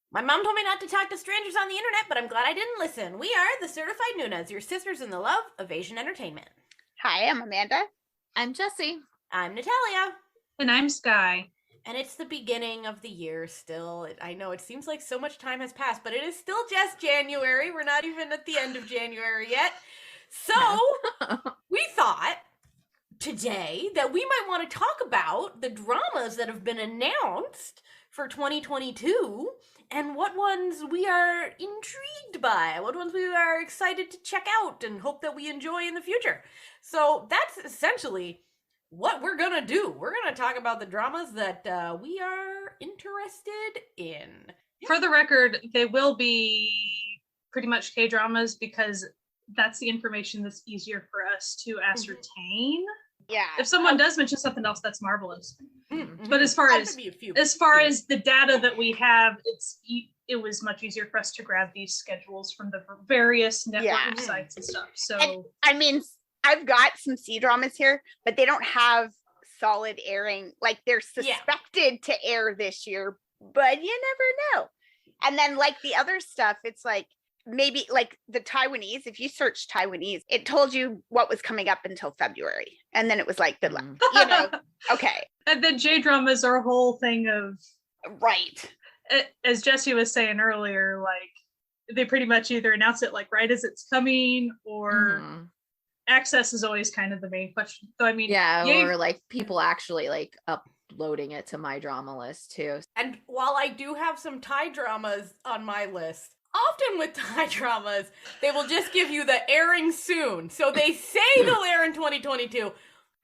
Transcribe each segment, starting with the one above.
My mom told me not to talk to strangers on the internet, but I'm glad I didn't listen. We are the Certified Noonas, your sisters in the love of Asian entertainment. Hi, I'm Amanda. I'm Jessie. I'm Natalia. And I'm Sky. And it's the beginning of the year still. I know it seems like so much time has passed, but it is still just January. We're not even at the end of January yet. So we thought today that we might want to talk about the dramas that have been announced for 2022 and what ones we are intrigued by, what ones we are excited to check out and hope that we enjoy in the future. So that's essentially what we're gonna do. We're gonna talk about the dramas that we are interested in. For the record, they will be pretty much K-dramas because that's the information that's easier for us to ascertain. Yeah. If someone does mention something else, that's marvelous. Mm-hmm. But as far as the data that we have, it was much easier for us to grab these schedules from the various network sites and stuff. So and, I mean, I've got some C-dramas here, but they don't have solid airing. Like, they're suspected to air this year, but you never know. And then, like, the other stuff, it's like, maybe, like, the Taiwanese, if you search Taiwanese, it told you what was coming up until February. And then it was like, good luck. You know, okay. And then J-dramas are a whole thing of... Right. As Jessie was saying earlier, like, they pretty much either announce it, like, right as it's coming, or... Access is always kind of the main question. So I mean, or like people actually like uploading it to my drama list too. And while I do have some Thai dramas on my list, often with Thai dramas, they will just give you the airing soon. So they say they'll air in 2022,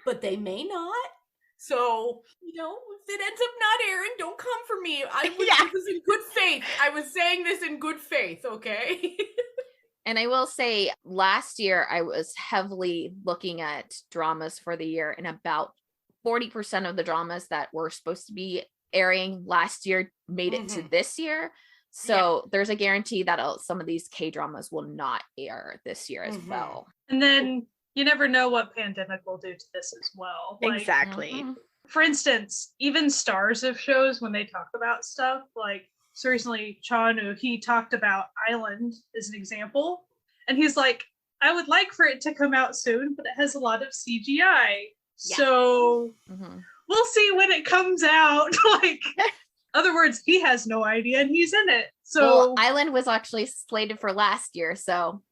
but they may not. So, you know, if it ends up not airing, don't come for me. I was in good faith. I was saying this in good faith, okay? And I will say last year I was heavily looking at dramas for the year, and about 40% of the dramas that were supposed to be airing last year made it to this year. So there's a guarantee that some of these K-dramas will not air this year as well. And then you never know what pandemic will do to this as well. Like, exactly. For instance, even stars of shows, when they talk about stuff, like, so recently, Chanu, he talked about Island as an example. And he's like, I would like for it to come out soon, but it has a lot of CGI. Yeah. So we'll see when it comes out. Like, other words, he has no idea and he's in it. So Island was actually slated for last year. So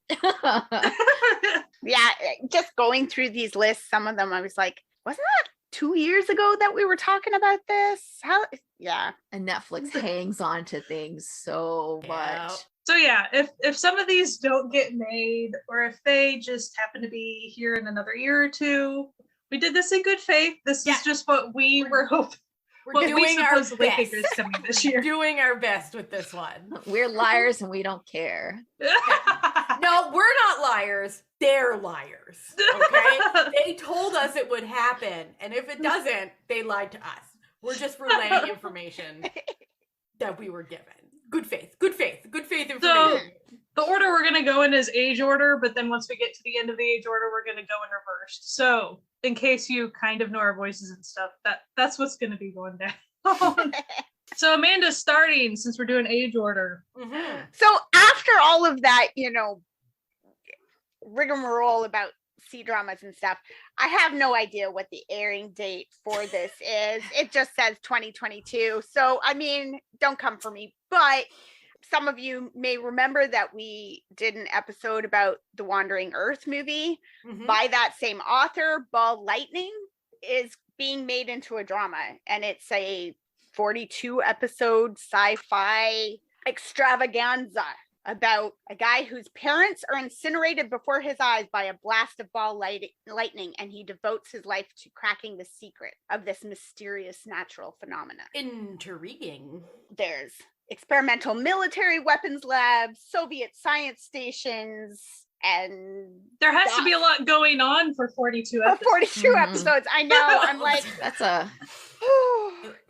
yeah, just going through these lists, some of them I was like, wasn't that 2 years ago that we were talking about this? How? Yeah. And Netflix hangs on to things so much. So yeah, if some of these don't get made, or if they just happen to be here in another year or two, we did this in good faith. This is just what we were hoping. We're doing our best. Is coming this year. Doing our best with this one. We're liars and we don't care. No, we're not liars. They're liars. Okay? They told us it would happen, and if it doesn't, they lied to us. We're just relaying information that we were given. Good faith information. So the order we're going to go in is age order, but then once we get to the end of the age order, we're going to go in reverse. So in case you kind of know our voices and stuff, that's what's going to be going down. So Amanda's starting, since we're doing age order. So after all of that, you know, rigmarole about C-dramas and stuff, I have no idea what the airing date for this is. It just says 2022. So, I mean, don't come for me. But some of you may remember that we did an episode about the Wandering Earth movie by that same author. Ball Lightning is being made into a drama, and it's a 42 episode sci-fi extravaganza about a guy whose parents are incinerated before his eyes by a blast of ball lightning, and he devotes his life to cracking the secret of this mysterious natural phenomena. Intriguing. There's experimental military weapons labs, Soviet science stations, and there has to be a lot going on for 42 episodes. 42 episodes. I know. I'm like, that's a...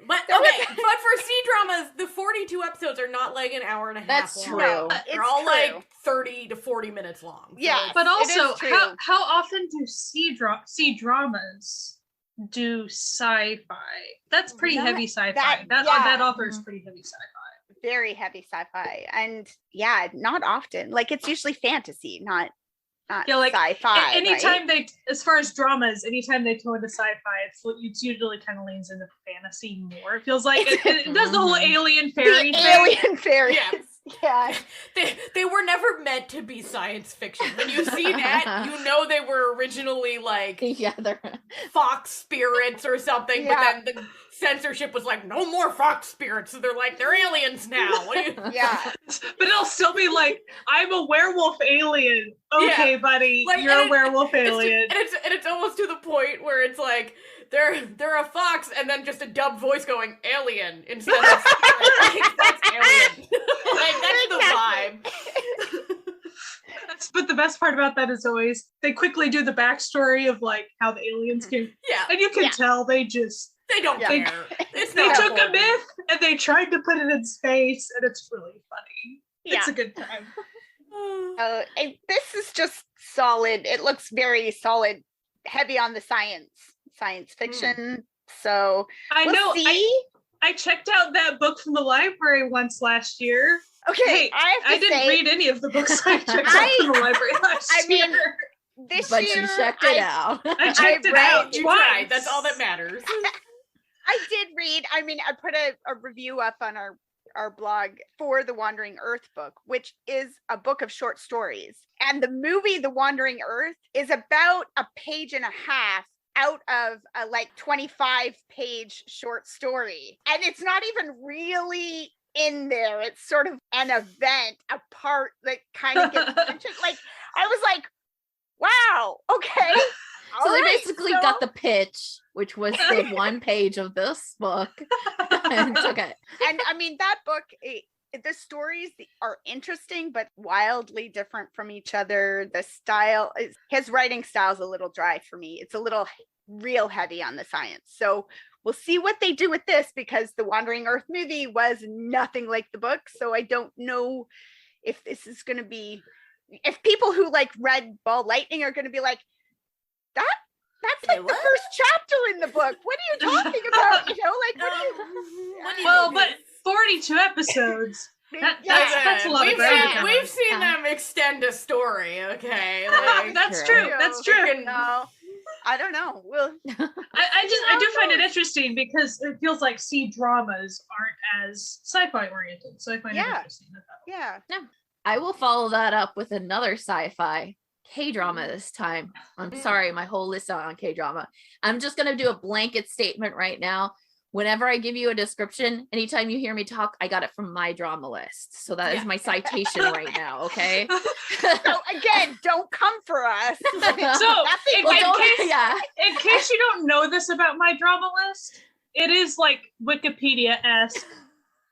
But okay, but for C-dramas, the 42 episodes are not like an hour and a half That's long. true. They're all like 30 to 40 minutes long. Yeah. So but also, how often do C-dramas do sci-fi? That's pretty heavy sci-fi. That author is pretty heavy sci-fi. very heavy sci-fi, and yeah, not often. Like it's usually fantasy, not Yeah, like sci-fi. anytime right? as far as dramas, anytime they go into sci-fi, it's usually kind of leans into fantasy more. It feels like it does the whole alien fairy The thing. alien fairies. Yes. Yeah. They were never meant to be science fiction. When you see that, you know they were originally like Yeah, they're fox spirits or something, Yeah. but then the censorship was like, no more fox spirits. So they're like, they're aliens now. What do you... Yeah. But it'll still be like, I'm a werewolf alien. Okay, buddy, Like, you're a werewolf alien. It's almost to the point where it's like they're a fox and then just a dubbed voice going alien instead of spirit. Like, that's alien. Like that's the vibe. But the best part about that is always they quickly do the backstory of like how the aliens came, Yeah. and you can Yeah. tell they Don't Yeah. care. It's they not took a important. myth and they tried to put it in space, and it's really funny. Yeah. It's a good time. And this is just solid. It looks very solid, heavy on the science fiction. So I we'll know. see. I checked out that book from the library once last year. Okay, Hey, I have to I didn't say, read any of the books I checked out from the library last I mean, year. this but year you checked it out. I checked it read- out You twice. tried. That's all that matters. I did read. I mean, I put a review up on our blog for the Wandering Earth book, which is a book of short stories. And the movie The Wandering Earth is about a page and a half out of a like 25-page short story. And it's not even really in there. It's sort of an event, a part that kind of gets mentioned. Like, I was like, wow, okay. So all they right, basically so- got the pitch, which was the one page of this book, and took it. And I mean, that book, the stories are interesting, but wildly different from each other. The style, his writing style is a little dry for me. It's a little real heavy on the science. So we'll see what they do with this, because the Wandering Earth movie was nothing like the book. So I don't know if this is going to be, if people who like read Ball Lightning are going to be like, that's like the what? first chapter in the book. What are you talking about? You know, like, what do you... Well, but 42 episodes. That's a lot of ground. We've seen them extend a story, okay? Like, That's True. true. That's true. freaking- No, I don't know. Well, I do find it interesting because it feels like C dramas aren't as sci-fi oriented. So I find it Yeah. interesting. yeah. I will follow that up with another sci-fi K-drama this time. I'm sorry, my whole list on K-drama. I'm just gonna do a blanket statement right now. Whenever I give you a description, anytime you hear me talk, I got it from my drama list. So that is Yeah. my citation right now, okay? So again, don't come for us. So, Nothing in Well, like don't- case- yeah. In case you don't know this about my drama list, it is like Wikipedia-esque.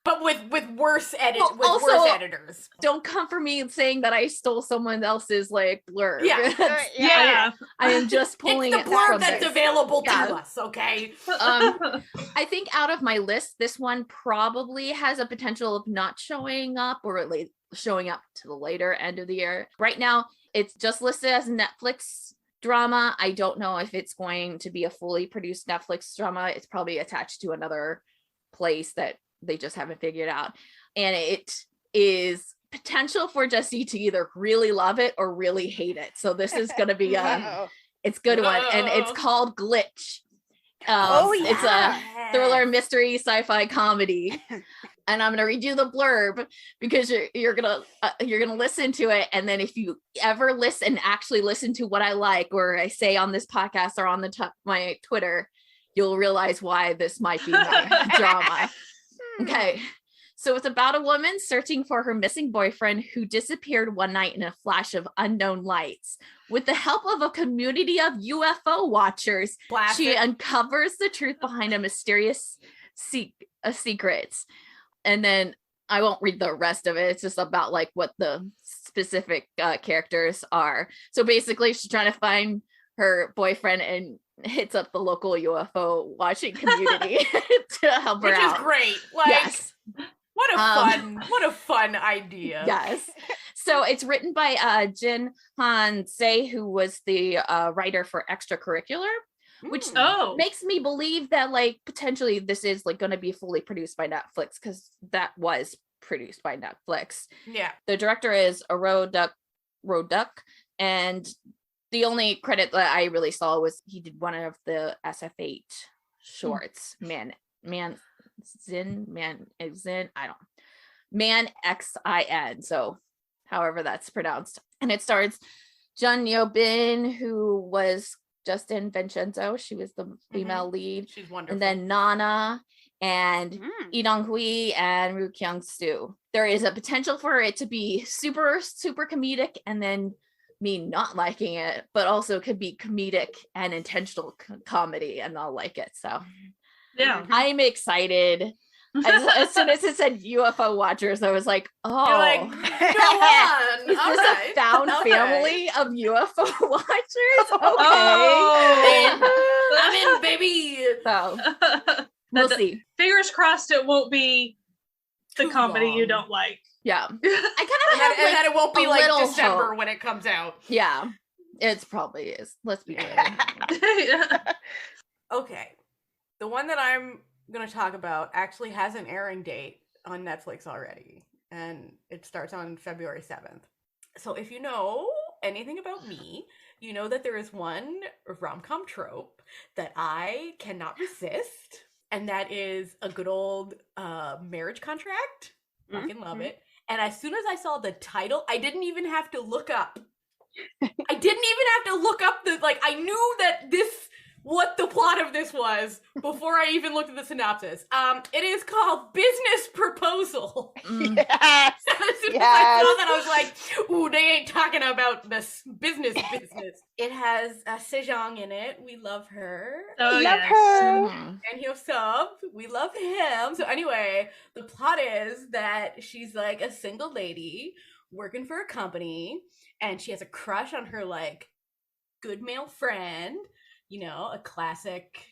but with worse Well, worse also- editors. Don't come for me saying that I stole someone else's like blurb. Yeah. Yeah. I am just pulling It's the it blurb from that's this. available Yeah. to us, okay? I think out of my list, this one probably has a potential of not showing up, or at least showing up to the later end of the year. Right now, it's just listed as a Netflix drama. I don't know if it's going to be a fully produced Netflix drama. It's probably attached to another place that they just haven't figured out. And it is potential for Jessie to either really love it or really hate it. So this is going to be Uh-oh. it's a good one. And it's Oh. called Glitch. Oh, It's a thriller, mystery, sci-fi comedy. And I'm gonna read you the blurb because you're gonna listen to it, and then if you ever actually listen to what I like or I say on this podcast or on my Twitter, you'll realize why this might be my drama. Okay. So it's about a woman searching for her missing boyfriend who disappeared one night in a flash of unknown lights. With the help of a community of UFO watchers, Blast she it. uncovers the truth behind a mysterious secrets. And then I won't read the rest of it. It's just about like what the specific characters are. So basically she's trying to find her boyfriend and hits up the local UFO watching community to help her Which out. is great. Like, Yes. what a fun idea. Yes. So it's written by Jin Han Se, who was the writer for Extracurricular, which Oh. makes me believe that like potentially this is like going to be fully produced by Netflix, because that was produced by Netflix. Yeah. The director is Roduk, and the only credit that I really saw was he did one of the SF8 shorts. Man Xin. So however that's pronounced. And it stars Jun Yo-bin, who was just in Vincenzo. She was the female lead. She's wonderful. And then Nana and Lee Dong-hui and Roo Kyung-soo. There is a potential for it to be super, super comedic, and then me not liking it, but also could be comedic and intentional comedy, and I'll like it. So Yeah. I'm excited. As soon as it said UFO Watchers, I was like, oh, You're like, go on. is this a found family of UFO Watchers? Okay. Oh. I'm in, baby. So we'll see. Fingers crossed it won't be the Too comedy you long. don't like. Yeah. I kind of have And that it won't be a like little December hope. when it comes out. Yeah, it's probably is. Let's be real. Okay. The one that I'm going to talk about actually has an airing date on Netflix already, and it starts on February 7th. So if you know anything about me, you know that there is one rom-com trope that I cannot resist, and that is a good old marriage contract. Fucking love it. And as soon as I saw the title, I didn't even have to look up. I didn't even have to look up I knew that what the plot of this was before I even looked at the synopsis. It is called Business Proposal. Yes. As soon as I saw that, I was like, ooh, they ain't talking about this business. It has Sejong in it. We love her. Oh, Love yes. her. And Hyosub, we love him. So anyway, the plot is that she's like a single lady working for a company, and she has a crush on her good male friend, a classic,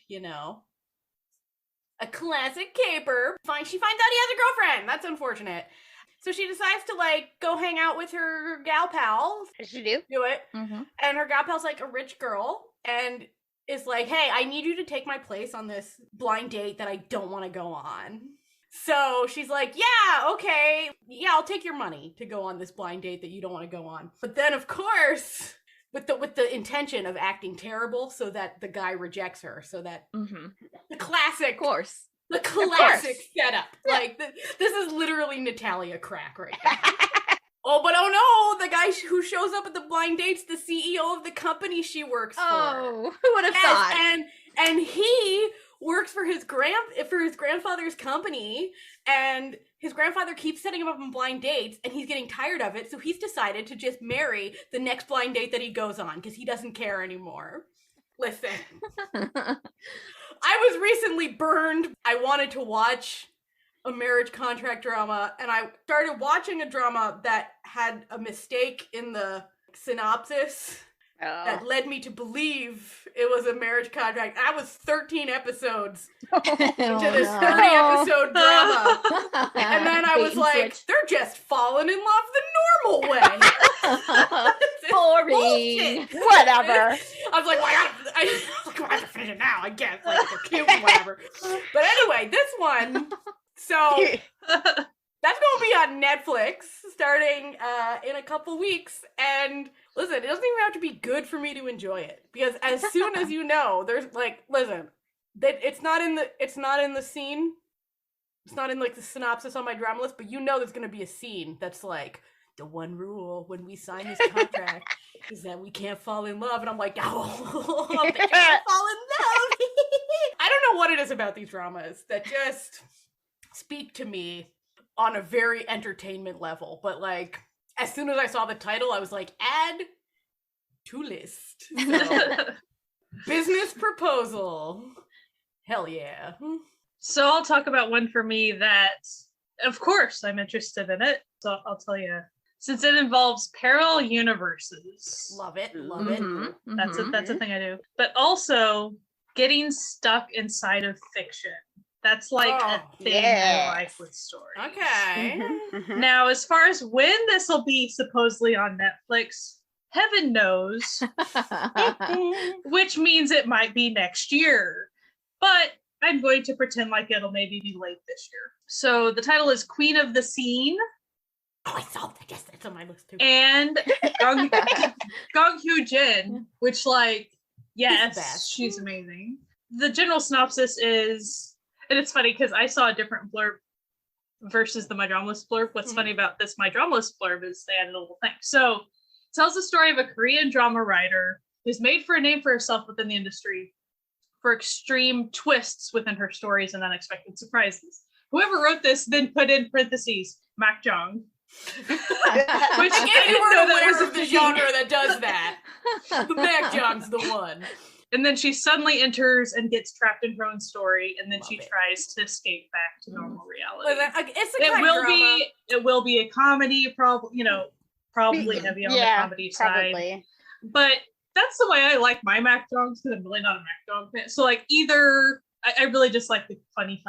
a classic caper. She finds out he has a girlfriend. That's unfortunate. So she decides to go hang out with her gal pal. As you do. Do it. And her gal pal's a rich girl and is like, hey, I need you to take my place on this blind date that I don't want to go on. So she's like, yeah, okay. Yeah, I'll take your money to go on this blind date that you don't want to go on. But then, of course, with the intention of acting terrible so that the guy rejects her. So that the classic, Of course. the classic setup. This is literally Natalia crack right now. Oh, but oh no, the guy who shows up at the blind date's the CEO of the company she works for. Oh, who would have thought? And he works for his grandfather's company, and his grandfather keeps setting him up on blind dates, and he's getting tired of it, so he's decided to just marry the next blind date that he goes on because he doesn't care anymore. Listen, I was recently burned. I wanted to watch a marriage contract drama, and I started watching a drama that had a mistake in the synopsis that led me to believe it was a marriage contract. I was 13 episodes into this 30-episode drama. And then I was like, they're just falling in love the normal way. Boring. Whatever. I was like, well, I have to finish it now, I guess. They're cute and whatever. But anyway, this one, so that's going to be on Netflix starting in a couple weeks. And listen, it doesn't even have to be good for me to enjoy it, because as soon as there's listen, that it's not in the scene. It's not in the synopsis on my drama list, but there's going to be a scene that's the one rule when we sign this contract is that we can't fall in love. And I'm like, oh, they can't fall in love. I don't know what it is about these dramas that just speak to me on a very entertainment level. But as soon as I saw the title, I was like, add to list. So, Business Proposal. Hell yeah. So I'll talk about one for me that, of course, I'm interested in it. So I'll tell you, since it involves parallel universes. Love it. Love it. That's a thing I do. But also getting stuck inside of fiction. That's a thing I like with stories. Okay. Now, as far as when this will be supposedly on Netflix, heaven knows, which means it might be next year. But I'm going to pretend like it'll maybe be late this year. So the title is Queen of the Scene. Oh, I saw that. Yes, that's on my list too. And Gong Hyo Jin, which, like, yes, she's amazing. The general synopsis is, and it's funny because I saw a different blurb versus the My Drama List blurb. What's funny about this My Drama List blurb is they added a little thing. So it tells the story of a Korean drama writer who's made for a name for herself within the industry for extreme twists within her stories and unexpected surprises. Whoever wrote this then put in parentheses, Mac Jong. Which I guess you weren't aware of the genre that does that. The Mac Jong's the one. And then she suddenly enters and gets trapped in her own story, and then she tries to escape back to normal reality. It's a kind of drama. It will be a comedy, probably heavy on the comedy side. But that's the way I like my Mac Jongs, because I'm really not a Mac Jong fan. So like either I really just like the funny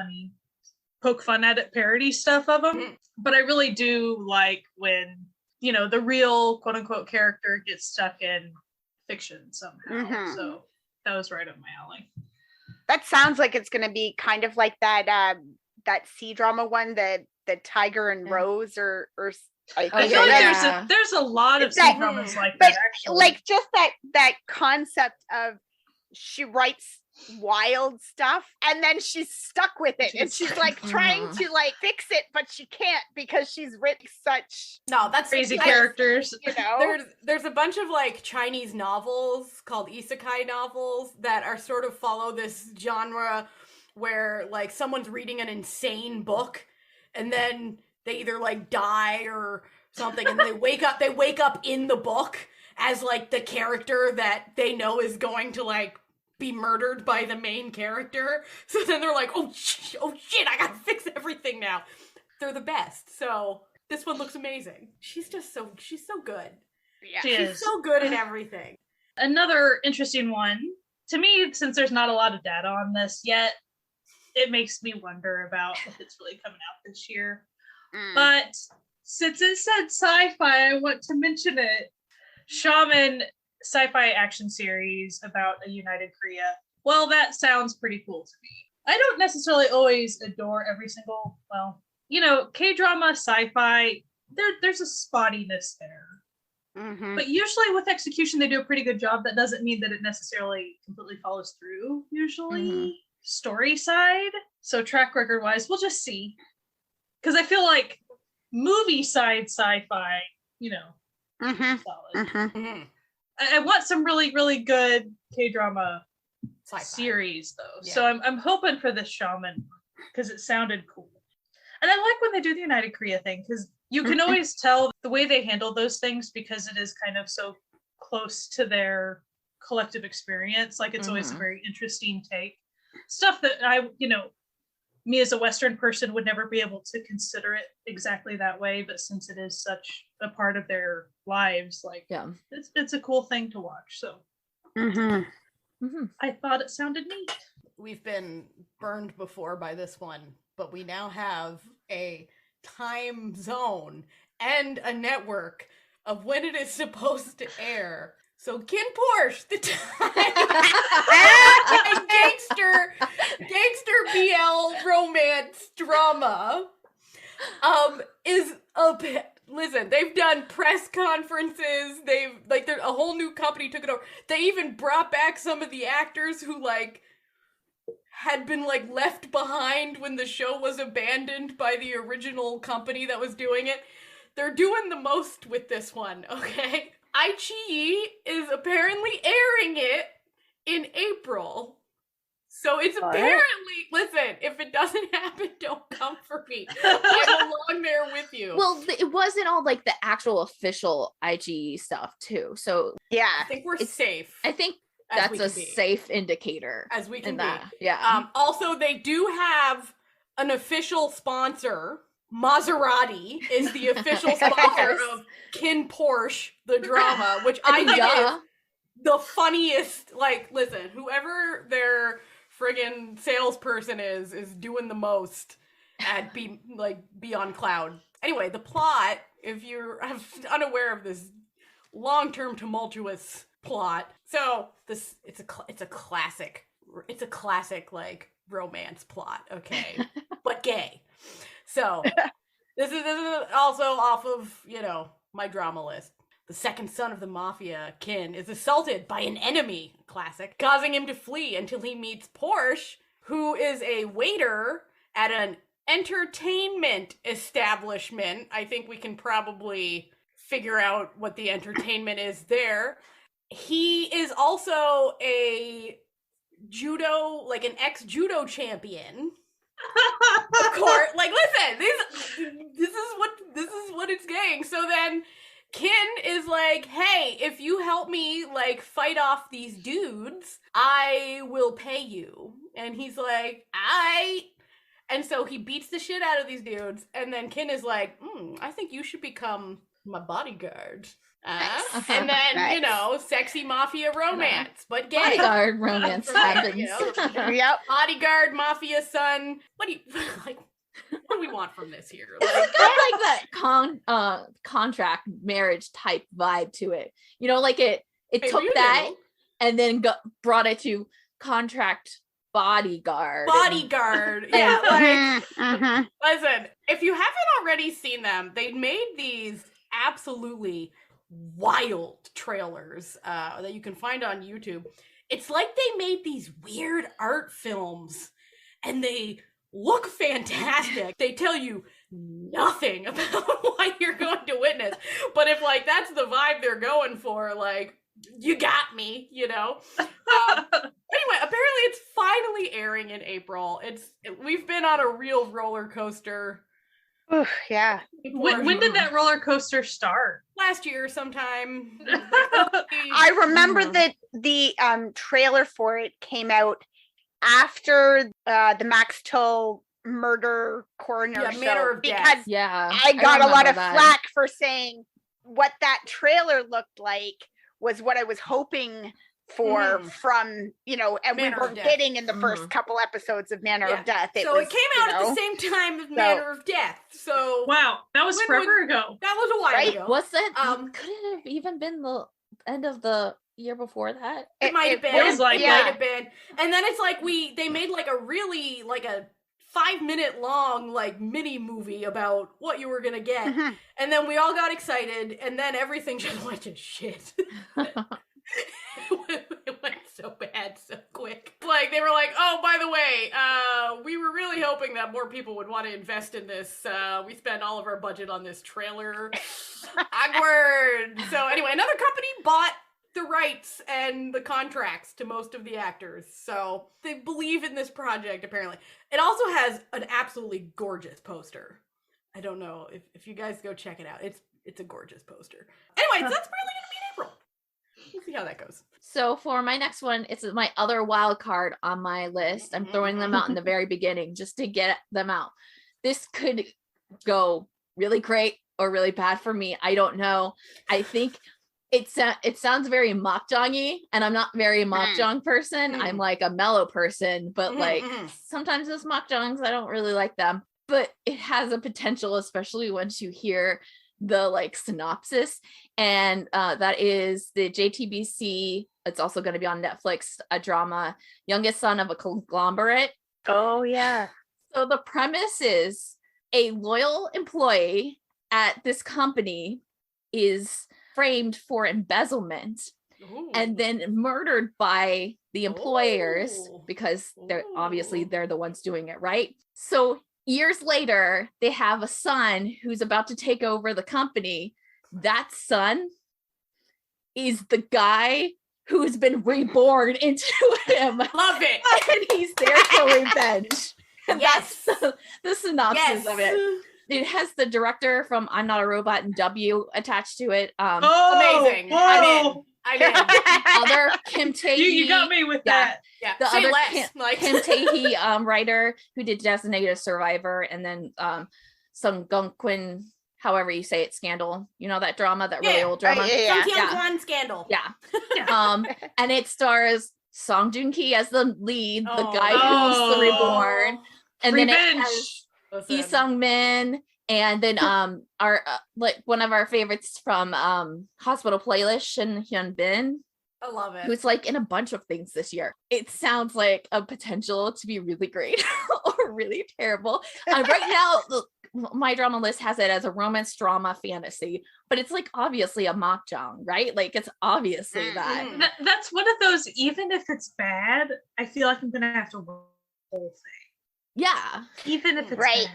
poke fun at it parody stuff of them. But I really do like when, the real quote unquote character gets stuck in fiction somehow. So that was right up my alley. That sounds like it's going to be kind of like that C-drama one, the Tiger and Rose, or I feel like there's a lot of C-dramas like that, actually. Like just that concept of she writes wild stuff and then she's stuck with it and she's like trying to like fix it, but she can't because she's written such that's crazy characters. There's a bunch of like Chinese novels called isekai novels that are sort of follow this genre where like someone's reading an insane book and then they either like die or something and they wake up in the book as like the character that they know is going to like be murdered by the main character. So then they're like, oh shit, I gotta fix everything now. They're the best. So this one looks amazing. She's so good. Yeah. She's so good at everything. Another interesting one, to me, since there's not a lot of data on this yet, it makes me wonder about if it's really coming out this year. But since it said sci-fi, I want to mention it. Shaman sci-fi action series about a united Korea. Well, that sounds pretty cool to me. I don't necessarily always adore every single, K-drama, sci-fi, there's a spottiness there. But usually with execution, they do a pretty good job. That doesn't mean that it necessarily completely follows through, usually. Story side. So track record wise, we'll just see. Because I feel like movie side sci-fi, solid. I want some really, really good K-drama Sci-fi series, though. Yeah. So I'm hoping for this Shaman, because it sounded cool. And I like when they do the United Korea thing, because you can always tell the way they handle those things, because it is kind of so close to their collective experience. Like, it's always a very interesting take. Stuff that me as a Western person would never be able to consider it exactly that way, but since it is such a part of their lives, it's a cool thing to watch. So I thought it sounded neat. We've been burned before by this one, but we now have a time zone and a network of when it is supposed to air. So Kin Porsche, the gangster BL romance drama, is a bit. Listen, they've done press conferences. There's a whole new company took it over. They even brought back some of the actors who had been left behind when the show was abandoned by the original company that was doing it. They're doing the most with this one, okay? iQIYI is apparently airing it in April. So it's apparently, listen, if it doesn't happen, don't come for me. I'm along there with you. Well, it wasn't all the actual official iQIYI stuff too. So yeah, I think we're safe. I think that's a safe indicator. As we can be. Yeah. Also, they do have an official sponsor. Maserati is the official sponsor of Kin Porsche, the drama, which I think is the funniest. Listen, whoever their friggin' salesperson is doing the most at be on cloud. Anyway, the plot, if you're unaware of this long-term tumultuous plot, so it's a classic romance plot, okay? But gay. So this is also off of, my drama list. The second son of the mafia, Kin, is assaulted by an enemy, classic, causing him to flee until he meets Porsche, who is a waiter at an entertainment establishment. I think we can probably figure out what the entertainment is there. He is also an ex-judo champion. Of course, listen, this is what it's getting. So then Kin is like, hey, if you help me, fight off these dudes, I will pay you. And he's like, and so he beats the shit out of these dudes, and then Kin is like, I think you should become my bodyguard. And then, sexy mafia romance, but gay. Bodyguard romance happens. Yep. Bodyguard, mafia son. What do we want from this here? It's got that contract marriage type vibe to it. It took that and then brought it to contract bodyguard. Yeah. Listen, if you haven't already seen them, they made these absolutely wild trailers that you can find on YouTube. It's like they made these weird art films and they look fantastic. They tell you nothing about what you're going to witness, but if that's the vibe they're going for, you got me, Anyway, apparently it's finally airing in April. We've been on a real roller coaster. Ooh, yeah. When did that roller coaster start? Last year sometime. I remember that the trailer for it came out after the Max Till murder coroner show, Manner of because Death. I got a lot of flack for saying what that trailer looked like was what I was hoping for from, and we weren't getting in the first couple episods of Manner of Death. It came out at the same time as Manner of Death. So wow, that was forever ago. That was a while ago. Was it? Could it have even been the end of the year before that? It might have been. It was might have been. And then it's they made a really a 5-minute long mini movie about what you were gonna get. And then we all got excited, and then everything just went to shit. It went so bad so quick. They were like, oh, by the way, we were really hoping that more people would want to invest in this. We spent all of our budget on this trailer. Awkward. So anyway, another company bought the rights and the contracts to most of the actors. So they believe in this project, apparently. It also has an absolutely gorgeous poster. I don't know if you guys go check it out. It's a gorgeous poster. Anyway, so that's probably going to be in April. We'll see how that goes. So for my next one, it's my other wild card on my list. I'm throwing them out in the very beginning just to get them out. This could go really great or really bad for me. I don't know. I think it sounds very mahjong-y, and I'm not very mahjong person. I'm a mellow person, but sometimes those mahjongs, I don't really like them. But it has a potential, especially once you hear the synopsis, and that is the JTBC. It's also going to be on Netflix, a drama, Youngest Son of a Conglomerate. Oh yeah. So the premise is a loyal employee at this company is framed for embezzlement. Ooh. And then murdered by the employers because they're the ones doing it, right? So years later, they have a son who's about to take over the company. That son is the guy who's been reborn into him. Love it. And he's there for revenge. And Yes. that's the synopsis of it. It has the director from I'm Not a Robot and W attached to it. Amazing. Whoa. I'm in. Other Kim Tae-hee. You got me with that. Yeah. The Say other less. Kim Tae-hee writer who did Designated Survivor, and then some Gongkwin, however you say it, Scandal. You know that drama, that really old drama? Some Kyung-kwan Scandal. Yeah. And it stars Song Joong-ki as the lead, the guy who's the reborn. And Revenge. then it has Lee Sung-min, and then our one of our favorites from Hospital Playlist, Shin Hyun Bin. I love it. who's like in a bunch of things this year. It sounds like a potential to be really great or really terrible. Right now, my drama list has it as a romance, drama, fantasy, but it's like obviously a mahjong, right? Like it's obviously that. That's one of those, even if it's bad, I feel like I'm gonna have to watch the whole thing. Yeah. Even if it's Right.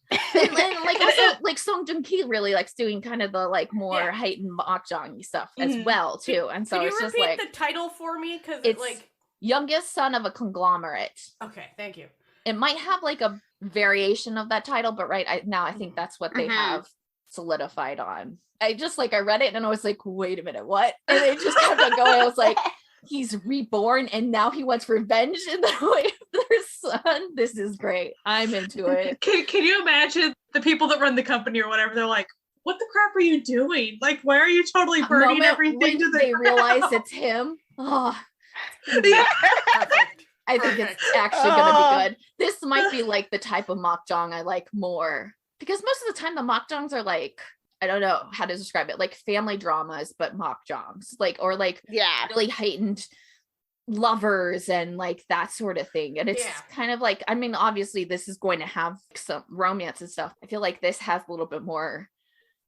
bad. And like also like Song Joong Ki really likes doing kind of the like more Yeah. heightened mahjong stuff as Mhm. well too. And so Can you it's just repeat like the title for me? Because it's like, youngest son of a conglomerate. okay, thank you. It might have like a variation of that title, but now I think that's what they have solidified on. I read it and I was like, wait a minute, what? And it just kept on going. I was like, he's reborn and now he wants revenge in the way of their son. This is great. I'm into it. Can you imagine the people that run the company or whatever? They're like, what the crap are you doing? Like, why are you totally burning Moment everything when to the they ground? realize it's him. Oh, Perfect. I think it's actually gonna be good. This might be like the type of mahjong I like more, because most of the time the mahjongs are like, I don't know how to describe it, like family dramas, but mahjongs, like, or like Yeah. really heightened lovers and like that sort of thing. And it's kind of like, I mean, obviously this is going to have some romance and stuff. I feel like this has a little bit more,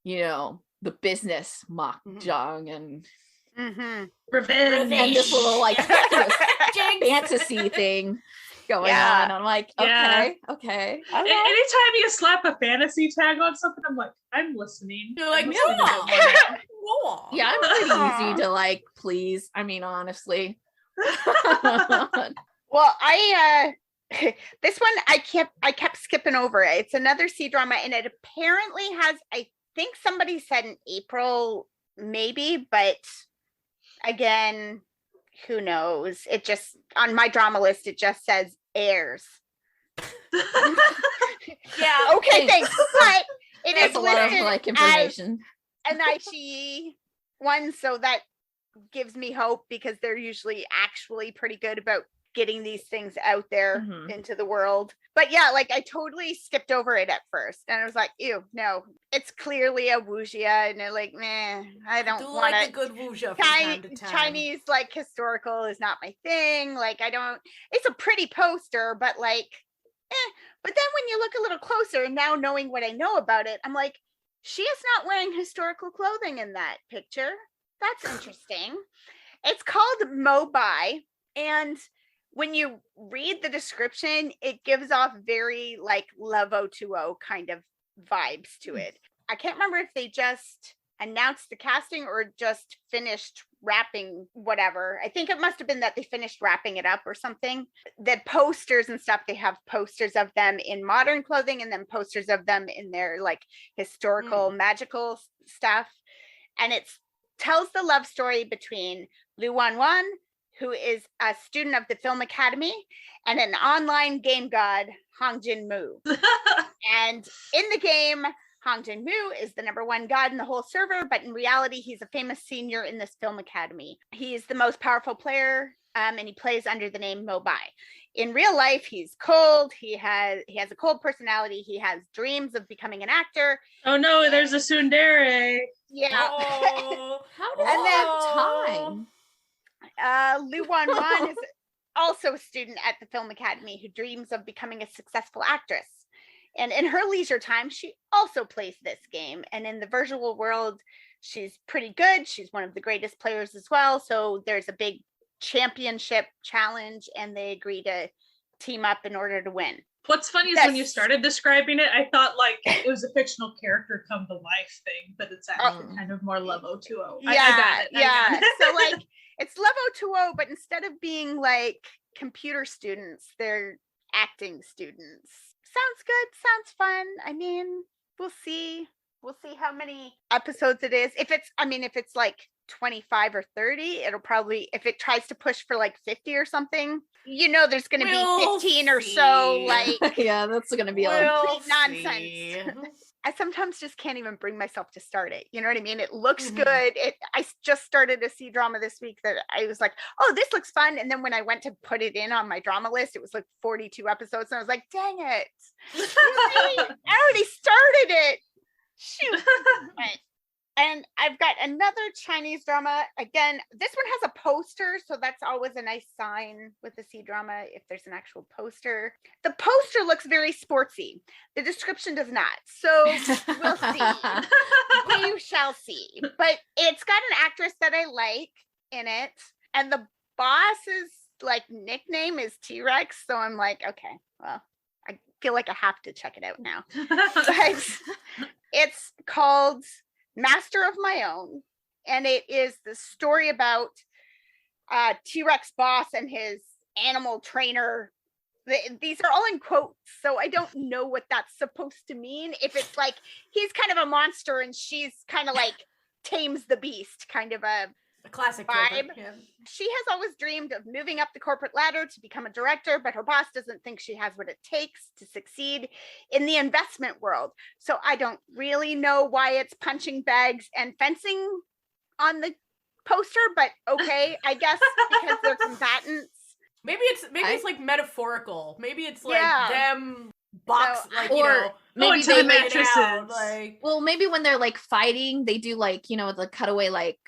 the business mahjong and Revenge. and this little like Jinx. fantasy thing going on. I'm like, okay. Anytime you slap a fantasy tag on something, I'm like, I'm listening. You're like, I'm listening to no. it. Whoa. Yeah, I'm pretty easy to like please. I mean, honestly. Well, I this one I kept skipping over it. It's another C drama, and it apparently has, I think somebody said in April, maybe, but again, who knows? It just, on my drama list, it just says airs. Yeah. Okay, thanks. But it That's is a lot of listed like as information. an IGE one, so that gives me hope, because they're usually actually pretty good about getting these things out there into the world. But yeah, like I totally skipped over it at first, and I was like, ew, no, it's clearly a wuxia, and they're like, nah, I don't want like it. a good wuxia from time to time. Chinese like historical is not my thing. Like I don't, it's a pretty poster, but like, but then when you look a little closer, and now knowing what I know about it, I'm like, she is not wearing historical clothing in that picture. That's interesting. It's called Mobai, and when you read the description, it gives off very like Love 020 kind of vibes to it. I can't remember if they just announced the casting or just finished wrapping whatever. I think it must have been that they finished wrapping it up or something. The posters and stuff, they have posters of them in modern clothing and then posters of them in their like historical magical stuff. And it's tells the love story between Lu Wanwan, who is a student of the Film Academy, and an online game god, Hong Jin-moo. And in the game, Hong Jin-moo is the #1 god in the whole server, but in reality, he's a famous senior in this Film Academy. He's the most powerful player, and he plays under the name Mobai. In real life, he's cold. He has a cold personality. He has dreams of becoming an actor. Oh no, there's a tsundere. Yeah. Oh, How does that have time? Lu Wanwan is also a student at the Film Academy who dreams of becoming a successful actress. And in her leisure time, she also plays this game. And in the virtual world, she's pretty good. She's one of the greatest players as well. So there's a big championship challenge, and they agree to team up in order to win. What's funny is when you started describing it, I thought like it was a fictional character come to life thing, but it's actually kind of more Love 020. Yeah, I got it. yeah. So like it's Love 020, but instead of being like computer students, they're acting students. Sounds good. Sounds fun. I mean, we'll see. We'll see how many episodes it is. If it's like 25 or 30, it'll probably, if it tries to push for like 50 or something, there's going to be 15 or so, like, yeah, that's going to be complete nonsense. I sometimes just can't even bring myself to start it. You know what I mean? It looks good. I just started a C drama this week that I was like, oh, this looks fun. And then when I went to put it in on my drama list, it was like 42 episodes. And I was like, dang it. I already started it. Shoot. But And I've got another Chinese drama. Again, this one has a poster, so that's always a nice sign with the C-drama if there's an actual poster. The poster looks very sportsy. The description does not. So we'll see. We shall see. But it's got an actress that I like in it. And the boss's like nickname is T-Rex. So I'm like, okay, well, I feel like I have to check it out now. But it's called Master of My Own, and it is the story about T-Rex boss and his animal trainer. These are all in quotes, so I don't know what that's supposed to mean. If it's like he's kind of a monster and she's kind of like tames the beast, kind of a classic vibe. Yeah. She has always dreamed of moving up the corporate ladder to become a director, but her boss doesn't think she has what it takes to succeed in the investment world. So I don't really know why it's punching bags and fencing on the poster, but okay, I guess because they're combatants. Maybe it's like metaphorical. Maybe it's like Yeah. them box, So, like, or you know, maybe into they the make mattresses. like, well, maybe when they're like fighting, they do like, you know, the cutaway like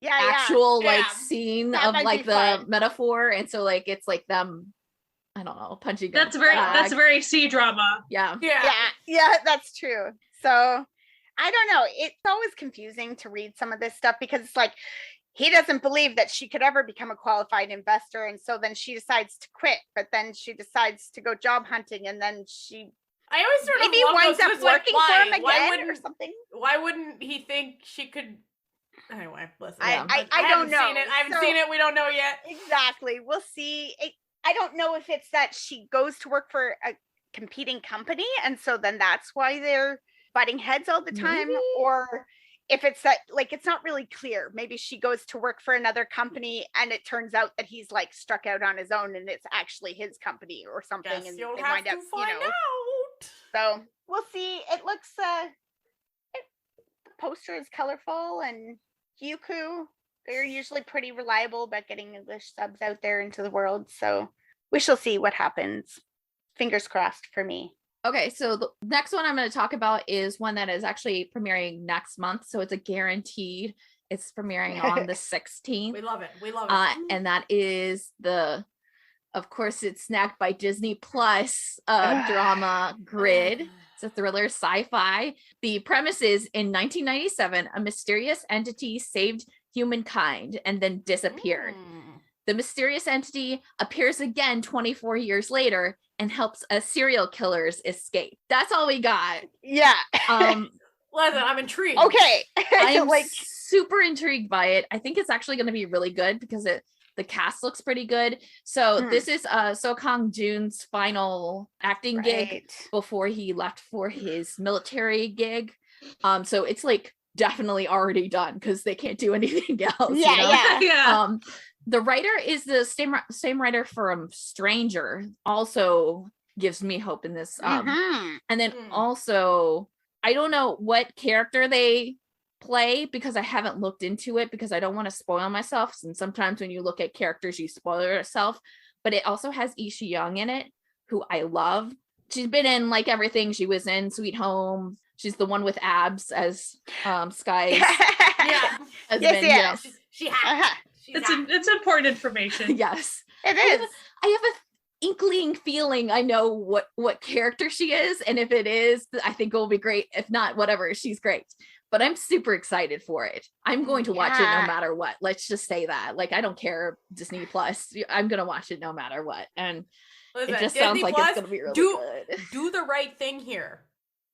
Yeah, actual yeah. like scene That of might like be the fun. metaphor, and so like it's like them, I don't know, punching. That's a very bag. C-drama. Yeah. Yeah, that's true. So I don't know. It's always confusing to read some of this stuff because it's like he doesn't believe that she could ever become a qualified investor. And so then she decides to quit, but then she decides to go job hunting. And then she I always sort maybe of love winds those, up 'cause, like, working for him why again or something. Why wouldn't he think she could? Anyway, listen. Yeah. I haven't don't know. Seen it. I haven't So- seen it. We don't know yet. Exactly. We'll see. I don't know if it's that she goes to work for a competing company. And so then that's why they're butting heads all the time. Maybe. Or if it's that, like, it's not really clear. Maybe she goes to work for another company and it turns out that he's like struck out on his own and it's actually his company or something. Guess And you'll they have wind to up, find out. So we'll see. It looks, the poster is colorful, and Yuku, they're usually pretty reliable about getting English subs out there into the world. So we shall see what happens. Fingers crossed for me. Okay, so the next one I'm going to talk about is one that is actually premiering next month, so it's a guaranteed. It's premiering on the 16th. We love it. We love it. And that is of course, it's snagged by Disney Plus drama Grid. It's a thriller sci-fi. The premise is in 1997, a mysterious entity saved humankind and then disappeared. The mysterious entity appears again 24 years later and helps serial killers escape. That's all we got. Yeah. Listen, I'm intrigued. Okay. I'm like, super intrigued by it. I think it's actually going to be really good because the cast looks pretty good. So this is So Kang Joon's final acting gig before he left for his military gig. So it's like definitely already done because they can't do anything else. Yeah, you know? Yeah. The writer is the same writer from Stranger. Also gives me hope in this. And then also, I don't know what character they play because I haven't looked into it because I don't want to spoil myself. And sometimes when you look at characters, you spoil yourself. But it also has Isha Young in it, who I love. She's been in like everything. She was in Sweet Home. She's the one with abs as Sky's. Yeah. Yes. She has. It's important information. Yes. It is. I have an inkling feeling I know what character she is, and if it is, I think it will be great. If not, whatever, she's great. But I'm super excited for it. I'm going to watch it no matter what. Let's just say that. Like, I don't care, Disney Plus. I'm gonna watch it no matter what. And Listen, it just Disney sounds like Plus, it's gonna be really good. Do the right thing here.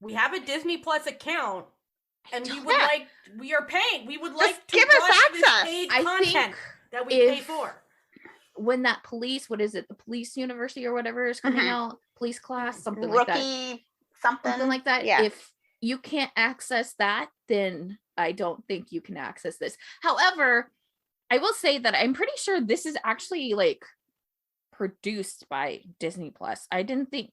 We have a Disney Plus account, and we are paying. We would like to give us watch this access. paid I content think that we pay for. When that police, what is it, the police university or whatever is coming out, police class, something like that. Rookie, something like that. Yeah. If you can't access that, then I don't think you can access this. However, I will say that I'm pretty sure this is actually like produced by Disney Plus. I don't think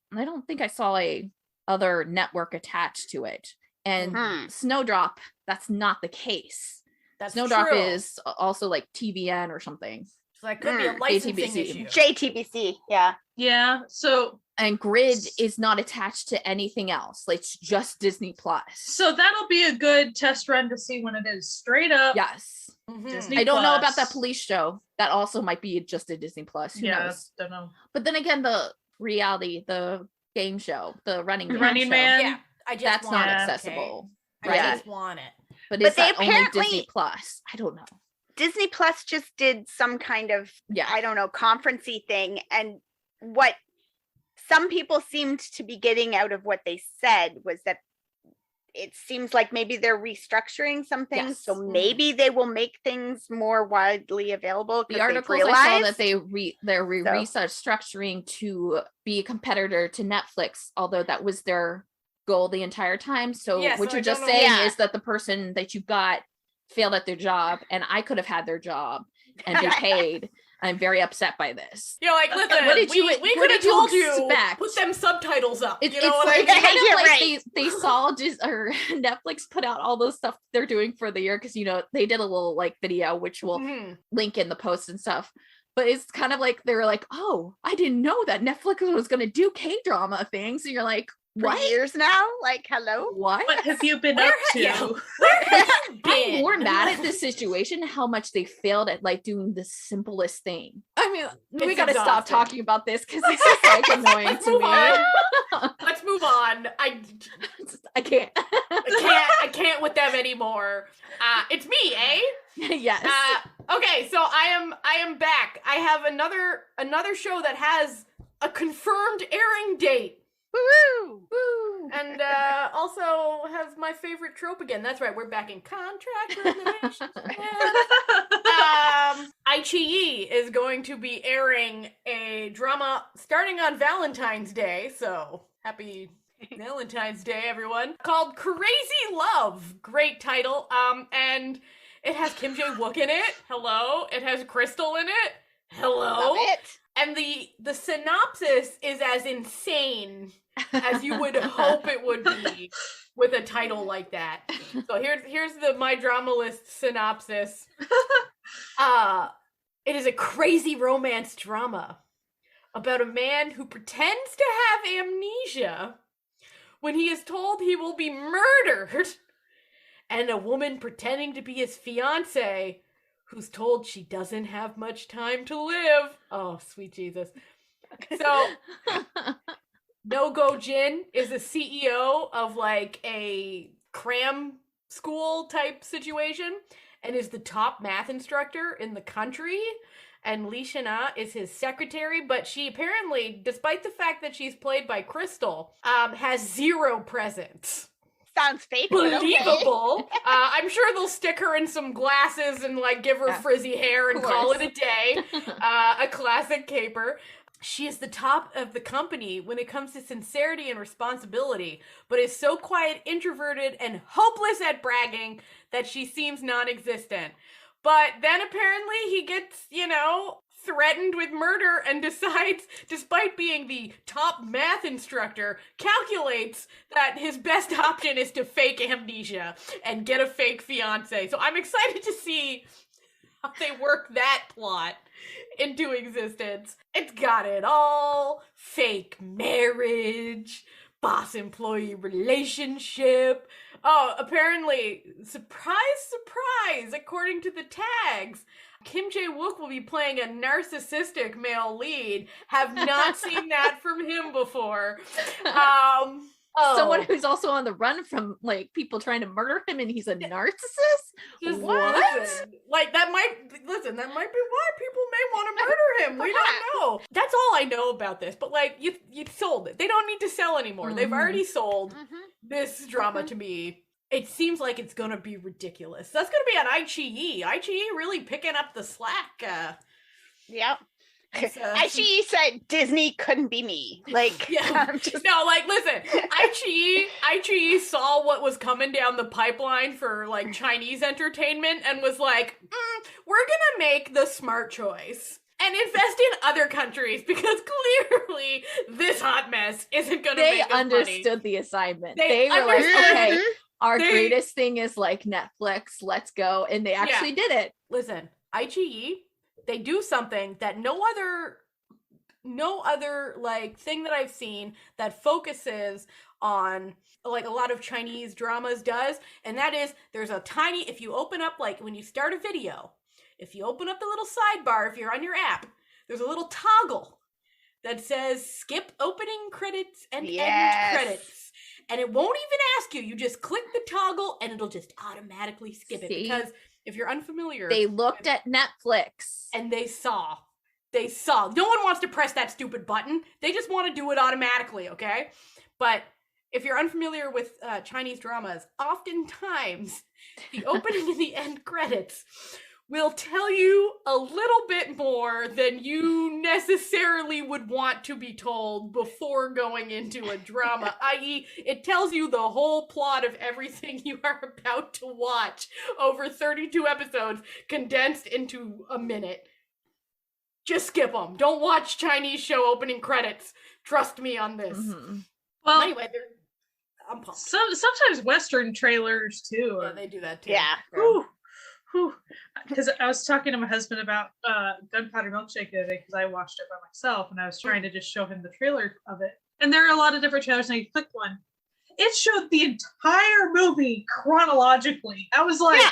I saw a other network attached to it. And Snowdrop, that's not the case. That's Snowdrop true. is also like TVN or something. So that could be a licensing JTBC. issue. JTBC, yeah. Yeah. So And Grid is not attached to anything else. Like, it's just Disney Plus. So that'll be a good test run to see when it is straight up. Yes. Disney I don't know about Plus. that police show. That also might be just a Disney Plus. Who knows? Don't know. But then again, the reality, the game show, the Running Running show, Man. Yeah, I just that's want not it, accessible. okay? I Right. just want it. But But is they that only apparently- Disney Plus? I don't know. Disney Plus just did some kind of, Yeah. I don't know, conferencey thing. And what some people seemed to be getting out of what they said was that it seems like maybe they're restructuring some things. Yes. So maybe they will make things more widely available. The 'cause they've articles I saw that realized- they're So- research structuring to be a competitor to Netflix, although that was their goal the entire time. So Yeah, what so you're I just don't know- saying Yeah. is that the person that you got failed at their job, and I could have had their job and be paid. I'm very upset by this. You're like, listen, What did we you- could what have did you told you, expect? put them subtitles up. It's, You know it's what like, I mean? kind of You're like right. they saw or Netflix put out all those stuff they're doing for the year, because they did a little like video which will Mhm. link in the post and stuff. But it's kind of like they were like, oh, I didn't know that Netflix was going to do K-drama things. And you're like, for what? years now. Like, hello. What? What have you been Where up ha- to? yeah. Where have you I'm been? more mad at this situation, how much they failed at like doing the simplest thing. I mean, we It's got to stop exhausting. talking about this because this is like annoying Let's to move me. on. Let's move on. I can't. I can't with them anymore. It's me, eh? Yes. Okay, so I am back. I have another show that has a confirmed airing date. Woo! Woo. And also has my favorite trope again. That's right, we're back in contract reservations. Ichi is going to be airing a drama starting on Valentine's Day, so happy Valentine's Day, everyone. Called Crazy Love. Great title. And it has Kim Jae-wook in it. Hello. It has Crystal in it. Hello. Love it. And the synopsis is as insane as you would hope it would be with a title like that. So here's the My Drama List synopsis. It is a crazy romance drama about a man who pretends to have amnesia when he is told he will be murdered, and a woman pretending to be his fiancé who's told she doesn't have much time to live. Oh, sweet Jesus. So No Go Jin is a CEO of like a cram school type situation and is the top math instructor in the country. And Lee Shana is his secretary, but she apparently, despite the fact that she's played by Crystal, has zero presence. Sounds fake. but okay. Believable. I'm sure they'll stick her in some glasses and like give her Yeah. frizzy hair and Of call it course. a day. A classic caper. She is the top of the company when it comes to sincerity and responsibility, but is so quiet, introverted, and hopeless at bragging that she seems non-existent. But then apparently he gets, threatened with murder and decides, despite being the top math instructor, calculates that his best option is to fake amnesia and get a fake fiance. So I'm excited to see how they work that plot into existence. It's got it all. Fake marriage, boss-employee relationship. Oh, apparently, surprise, surprise, according to the tags, Kim Jae-wook will be playing a narcissistic male lead. Have not seen that from him before. Someone who's also on the run from like people trying to murder him, and he's a narcissist. Just What? listen, that might be why people may want to murder him. We don't know. That's all I know about this. But you sold it. They don't need to sell anymore. They've Mhm. already sold Mhm. this drama to me. It seems like it's gonna be ridiculous. That's gonna be on Ichi. Ichi really picking up the slack. Yep. It's, She said Disney couldn't be me. Like, Yeah. I'm just No, listen, Ichi saw what was coming down the pipeline for Chinese entertainment and was like, we're gonna make the smart choice and invest in other countries because clearly this hot mess isn't gonna They make us understood money. the assignment. They They were like, understood. okay, our They- greatest thing is like Netflix. Let's go, and they actually did it. Listen, Ichi, they do something that no other like thing that I've seen that focuses on like a lot of Chinese dramas does, and that is there's a tiny, if you open up, like when you start a video, if you open up the little sidebar, if you're on your app, there's a little toggle that says skip opening credits and end credits. And it won't even ask you. You just click the toggle and it'll just automatically skip it. Because if you're unfamiliar, they looked at Netflix and they saw. No one wants to press that stupid button. They just want to do it automatically, okay? But if you're unfamiliar with Chinese dramas, oftentimes the opening and the end credits will tell you a little bit more than you necessarily would want to be told before going into a drama, i.e., it tells you the whole plot of everything you are about to watch over 32 episodes condensed into a minute. Just skip them. Don't watch Chinese show opening credits. Trust me on this. Mm-hmm. Well, anyway, I'm pumped. Sometimes Western trailers too. Yeah, they do that too. Yeah. Because I was talking to my husband about Gunpowder Milkshake the other day because I watched it by myself and I was trying to just show him the trailer of it. And there are a lot of different trailers and I clicked one. It showed the entire movie chronologically. I was like,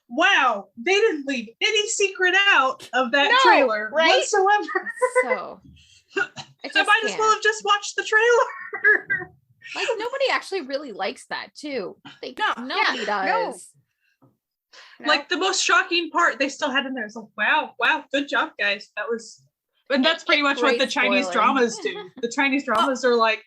wow, they didn't leave any secret out of that trailer whatsoever. So I might as well have just watched the trailer. Like, nobody actually really likes that too. Nobody does. No. Like the most shocking part they still had in there. It's like, wow, good job, guys. And that's pretty much what the Chinese dramas do. The Chinese dramas are like,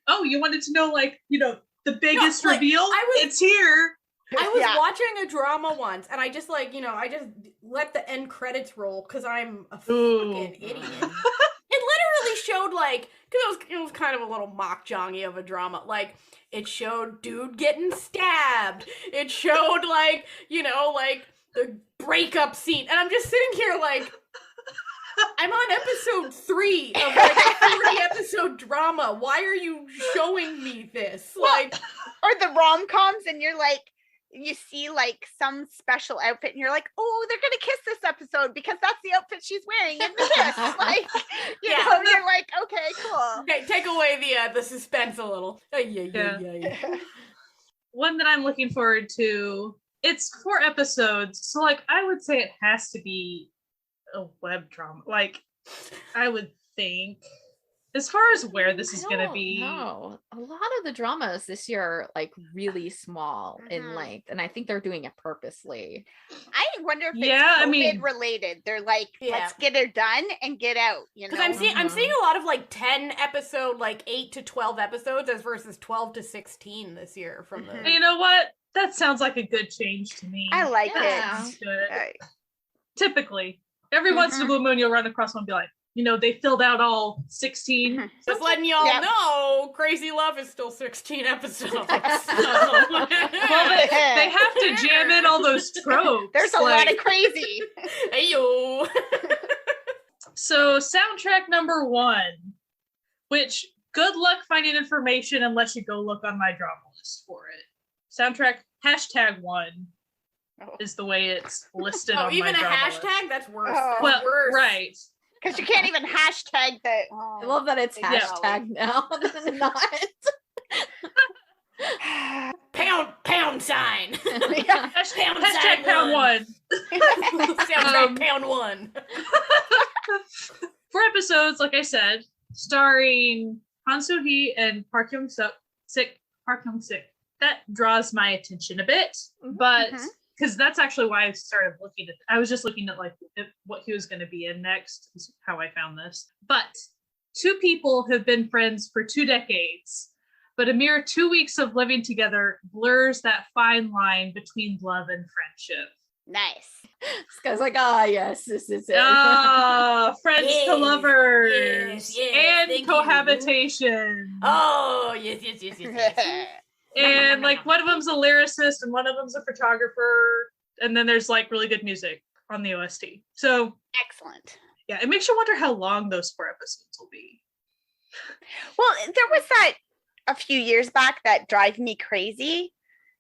oh, you wanted to know, like, you know, the biggest reveal? It's here. I was watching a drama once, and I just like, you know, I just let the end credits roll because I'm a fucking idiot. It literally showed like, because it was kind of a little mock-jongy of a drama. Like, it showed dude getting stabbed. It showed like, you know, like the breakup scene, and I'm just sitting here like, I'm on episode 3 of like a 40-episode drama. Why are you showing me this? Like, or the rom-coms, and you're like, you see like some special outfit and you're like, oh, they're gonna kiss this episode because that's the outfit she's wearing in the kiss. Like, you know, you're like, okay, cool. Okay, take away the suspense a little. One that I'm looking forward to, it's 4 episodes, so like I would say it has to be a web drama. Like, I would think, as far as where this is going to be. No, a lot of the dramas this year are like really small in length, and I think they're doing it purposely. I wonder if it's COVID related. They're like, let's get it done and get out. You know, because I'm seeing a lot of like 10 episode, like 8 to 12 episodes, as versus 12 to 16 this year from the. You know what? That sounds like a good change to me. I like it. That's good. Typically, every once in a blue moon, you'll run across one and be like, you know, they filled out all 16. Just letting y'all know, Crazy Love is still 16 episodes. Well, they have to jam in all those tropes. There's a lot of crazy. Hey-yo. So, soundtrack number 1, which good luck finding information unless you go look on my drama list for it. Soundtrack #1 is the way it's listed on my drama list. Even a hashtag? That's worse. Well, right. Because you can't even hashtag the. I love that it's hashtag now. Not. Pound sign. Hashtag pound 1. Soundtrack pound 1. 4 episodes, like I said, starring Han Soo-hee and Park Hyung-sik. That draws my attention a bit, but because that's actually why I started looking at. I was just looking at like what he was going to be in next. Is how I found this. But 2 people have been friends for 2 decades, but a mere 2 weeks of living together blurs that fine line between love and friendship. Nice. This guy's like, yes, this is it. Friends to lovers and cohabitation. Oh, yes. And like one of them's a lyricist and one of them's a photographer, and then there's like really good music on the OST. So excellent. Yeah, it makes you wonder how long those 4 episodes will be. Well, there was that a few years back that Drive Me Crazy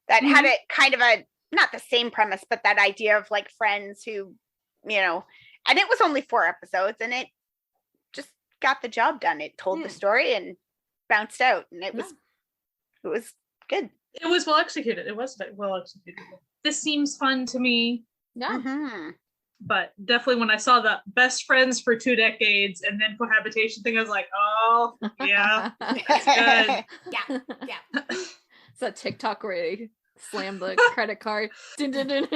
that had it kind of a, not the same premise, but that idea of like friends who, you know, and it was only 4 episodes and it just got the job done. It told the story and bounced out, and it was good. It was well executed. It was well executed. This seems fun to me. Yeah. Mhm. But definitely when I saw the best friends for 2 decades and then cohabitation thing, I was like, oh, yeah. Yeah. It's that TikTok where you slam the credit card. Dun, dun, dun.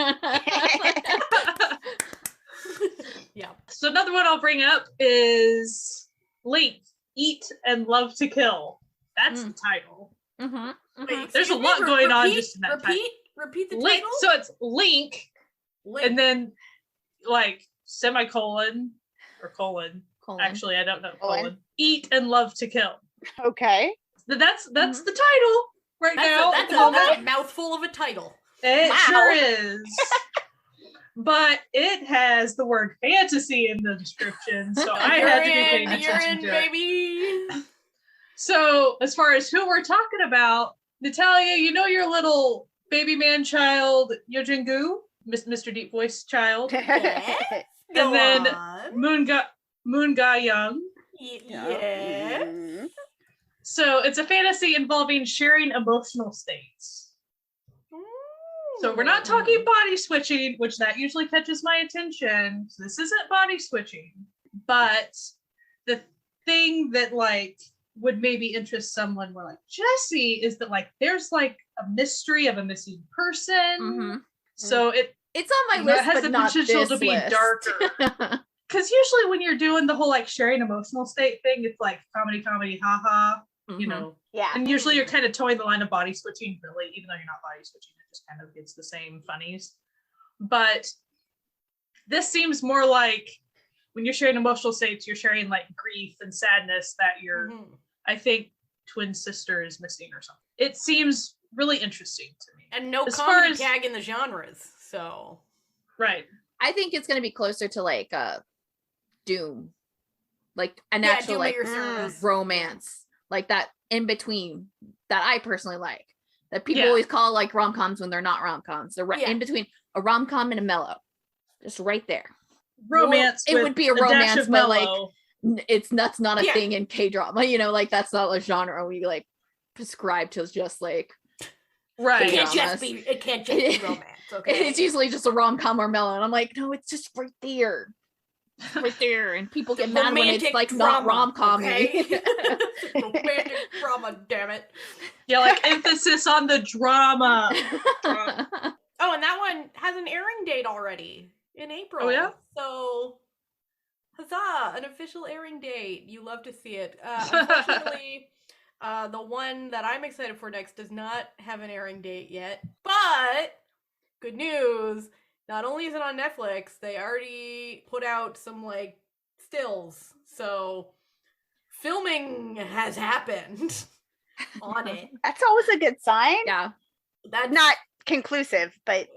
Yeah. So another one I'll bring up is Link, Eat and Love to Kill. That's the title. Mhm, mhm. Wait, There's a excuse me, lot going on just in that title. Repeat the Link, title. so it's Link, and then like semicolon or colon. Actually, I don't know. Colon. Eat and Love to Kill. Okay. That's the title right now. That's a mouthful of a title. It sure is. But it has the word fantasy in the description, so I had to be paying attention to it. Baby. So, as far as who we're talking about, Natalia, you know your little baby man child, Yojingu, Mr. Deep Voice child, Yes. and then on. Moon Ga Young. Yes. Mhm. So it's a fantasy involving sharing emotional states. So we're not talking body switching, which that usually catches my attention. So this isn't body switching, but the thing that like would maybe interest someone more like Jessie is that like there's like a mystery of a missing person. Mhm. So It's on my list, has but the not potential this to be list. darker. Because usually when you're doing the whole like sharing emotional state thing, it's like comedy, haha, you know. Yeah. And usually you're kind of towing the line of body switching, really, even though you're not body switching, it just kind of gets the same funnies. But this seems more like when you're sharing emotional states, you're sharing like grief and sadness that your, I think, twin sister is missing or something. It seems really interesting to me. And no As comedy far as- tag in the genres, so. Right. I think it's going to be closer to like Doom, like an actual Doom like at your service. romance, like that in between that I personally like. That people Yeah. always call like rom-coms when they're not rom-coms. They're Yeah. in between a rom-com and a mellow, just right there. Romance. It with would be a dash romance, of but like mellow. that's not a Yeah. thing in K-drama. You know, like that's not a genre we like prescribe to just like. Right. It can't dramas. just be romance, okay? It's usually just a rom-com or mellow, and I'm like, no, it's just right there. It's right there, and people get mad when it's Romantic like drama, not rom-com. okay? Romantic drama, damn it. Yeah, like emphasis on the drama. Oh, and that one has an airing date already in April. Oh, yeah? So, huzzah, an official airing date. You love to see it. Unfortunately, the one that I'm excited for next does not have an airing date yet, but good news. Not only is it on Netflix, they already put out some, like, stills. So, filming has happened on it. That's always a good sign. Yeah. That's Not conclusive, but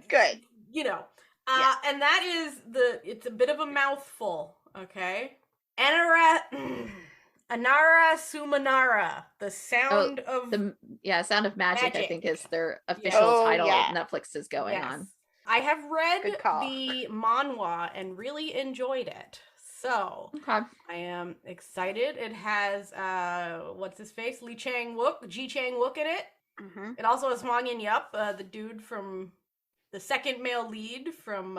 good. You know. Yeah. And that is it's a bit of a mouthful, okay? Anara Sumanara, the sound of Sound of Magic, I think is their official Oh, title yeah. Netflix is going on. I have read Good call. the manhwa and really enjoyed it. So Okay. I am excited. It has what's his face? Ji Chang Wook in it. Mhm. It also has Hwang In Yup, the dude from the second male lead from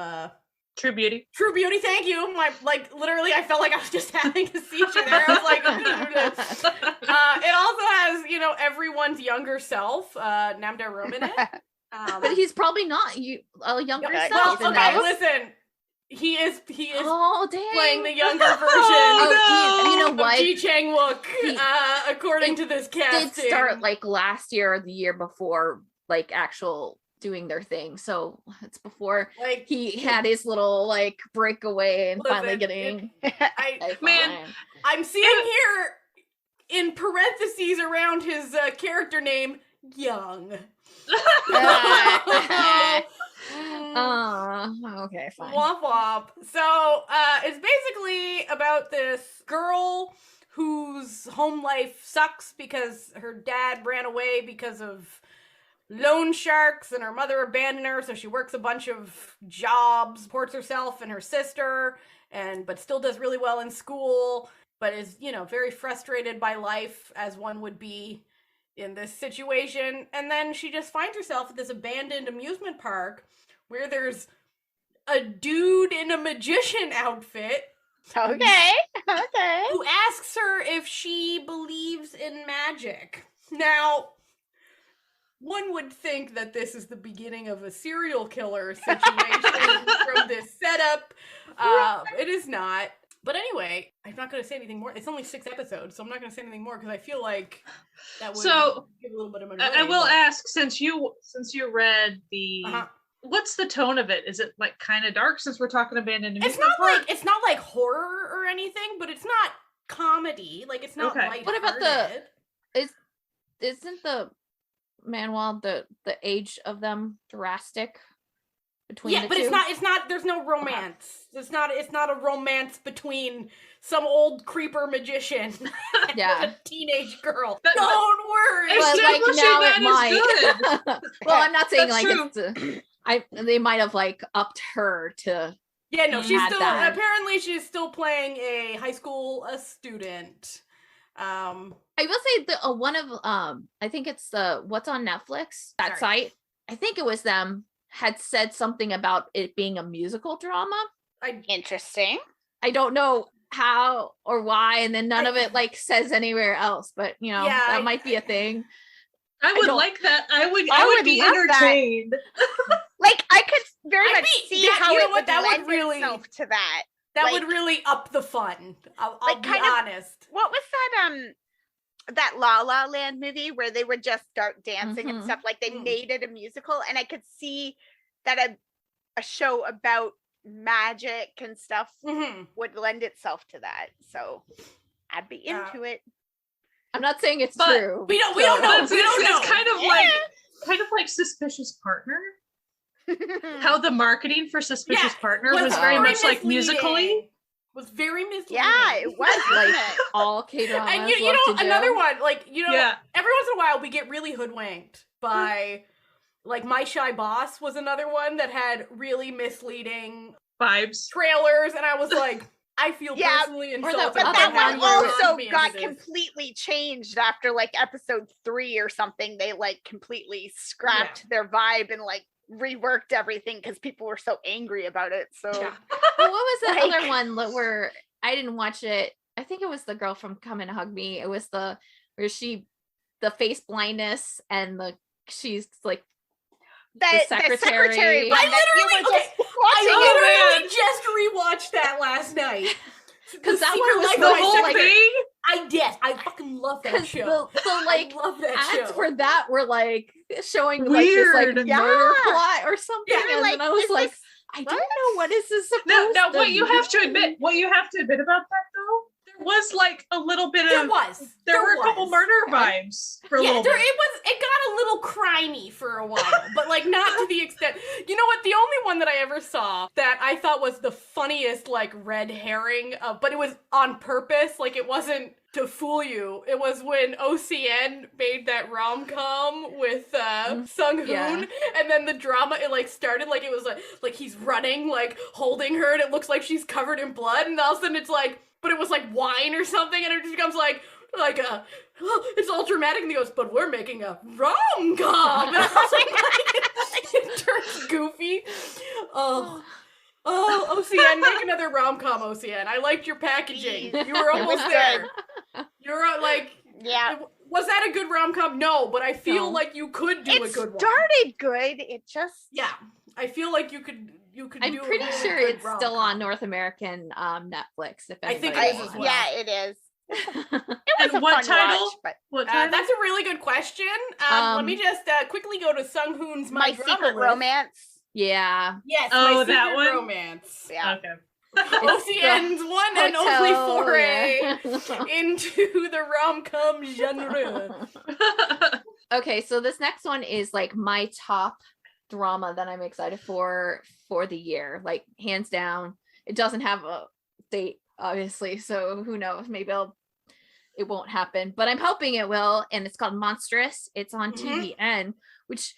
True Beauty. True Beauty, thank you. Literally, I felt like I was just having a seizure there. I was like, it also has, everyone's younger self, Namda Rum in it. But he's probably not a younger Yeah, self. Well, in okay, this. listen. He is Oh, dang. playing the younger version You know of what? Ji Chang Wook, according to this casting. Did start like last year or the year before, like actual doing their thing. So it's before Like, he had his little like breakaway and finally listen, getting. I'm seeing here in parentheses around his character name, Young. Okay, fine. Womp womp. So, it's basically about this girl whose home life sucks because her dad ran away because of loan sharks and her mother abandoned her, so she works a bunch of jobs, supports herself and her sister, but still does really well in school. but is, very frustrated by life, as one would be in this situation. And then she just finds herself at this abandoned amusement park where there's a dude in a magician outfit. Okay. Who asks her if she believes in magic. Now, one would think that this is the beginning of a serial killer situation from this setup. It is not. But anyway, I'm not going to say anything more. It's only 6 episodes, so I'm not going to say anything more because I feel like that would give a little bit of an away. I will ask, since you read the... What's the tone of it? Is it like kind of dark, since we're talking abandoned amusement park? It's not like horror or anything, but it's not comedy. Like, it's not lighthearted. What about isn't the manual the age of them drastic between the two? It's not there's no romance. It's not a romance between some old creeper magician and a teenage girl. Don't worry. Establishing that is good. Well, I'm not saying That's like they might have like upped her to. Yeah, no, she's still apparently she's still playing a high school student. I will say the one of I think it's the what's on Netflix, that site. I think it was them had said something about it being a musical drama. Interesting. I don't know how or why, and then none of it like says anywhere else, but that might be a thing. I would like that. I would be entertained. Like, I could very much see how it would that lend itself to that. That would really up the fun. I'll be honest. What was that La La Land movie where they would just start dancing and stuff? Like, they made it a musical, and I could see that a show about magic and stuff would lend itself to that. So I'd be into it. I'm not saying it's true. We don't know. It's kind of like Suspicious Partner. How the marketing for Suspicious Partner was very much like musically. Was very misleading. Yeah, it was like all K-dramas. And another one, every once in a while we get really hoodwinked by, like, My Shy Boss was another one that had really misleading vibes, trailers, and I was like, I feel personally insulted. But that one also got completely changed after like episode 3 or something. They like completely scrapped their vibe and like reworked everything because people were so angry about it. So what was the other one where I didn't watch it? I think it was the girl from Come and Hug Me. It was the face blindness and she's like the secretary. I literally just rewatched that last night. Because that one was the whole thing. I fucking love that show. I love that ads for that were like showing weird. Like this like murder plot or something, and then I was like, I don't know what is this supposed to now what you have to admit about that though, there was like a little bit there of were a couple murder vibes for a little bit. It got a little crimey for a while, but like not to the extent. You know what? The only one that I ever saw that I thought was the funniest like red herring, but it was on purpose. Like, it wasn't to fool you. It was when OCN made that rom-com with Sung Hoon, and then the drama, it like started like it was like he's running, like holding her, and it looks like she's covered in blood, and all of a sudden it's like, but it was like wine or something, and it just becomes like it's all dramatic, and he goes, but we're making a rom-com. And I was like, it turns goofy. Oh, OCN, make another rom-com, OCN. I liked your packaging. You were almost there. You were like, was that a good rom-com? No, but I feel like you could do a good one. It started good. It just... Yeah, I feel like you could I'm do pretty sure it's rom-com. Still on North American Netflix. If I think anybody it is as well. Yeah, it is. It was what title? Watch, that's a really good question. Let me just quickly go to Sung Hoon's My Secret Romance. Yeah. Yes. Oh, My that Secret one? Romance. Yeah. Okay. OCN's one and only foray into the rom-com genre. Okay, so this next one is like my top drama that I'm excited for the year, like hands down. It doesn't have a date, obviously, so who knows, maybe it won't happen, but I'm hoping it will. And it's called Monstrous. It's on TVN, which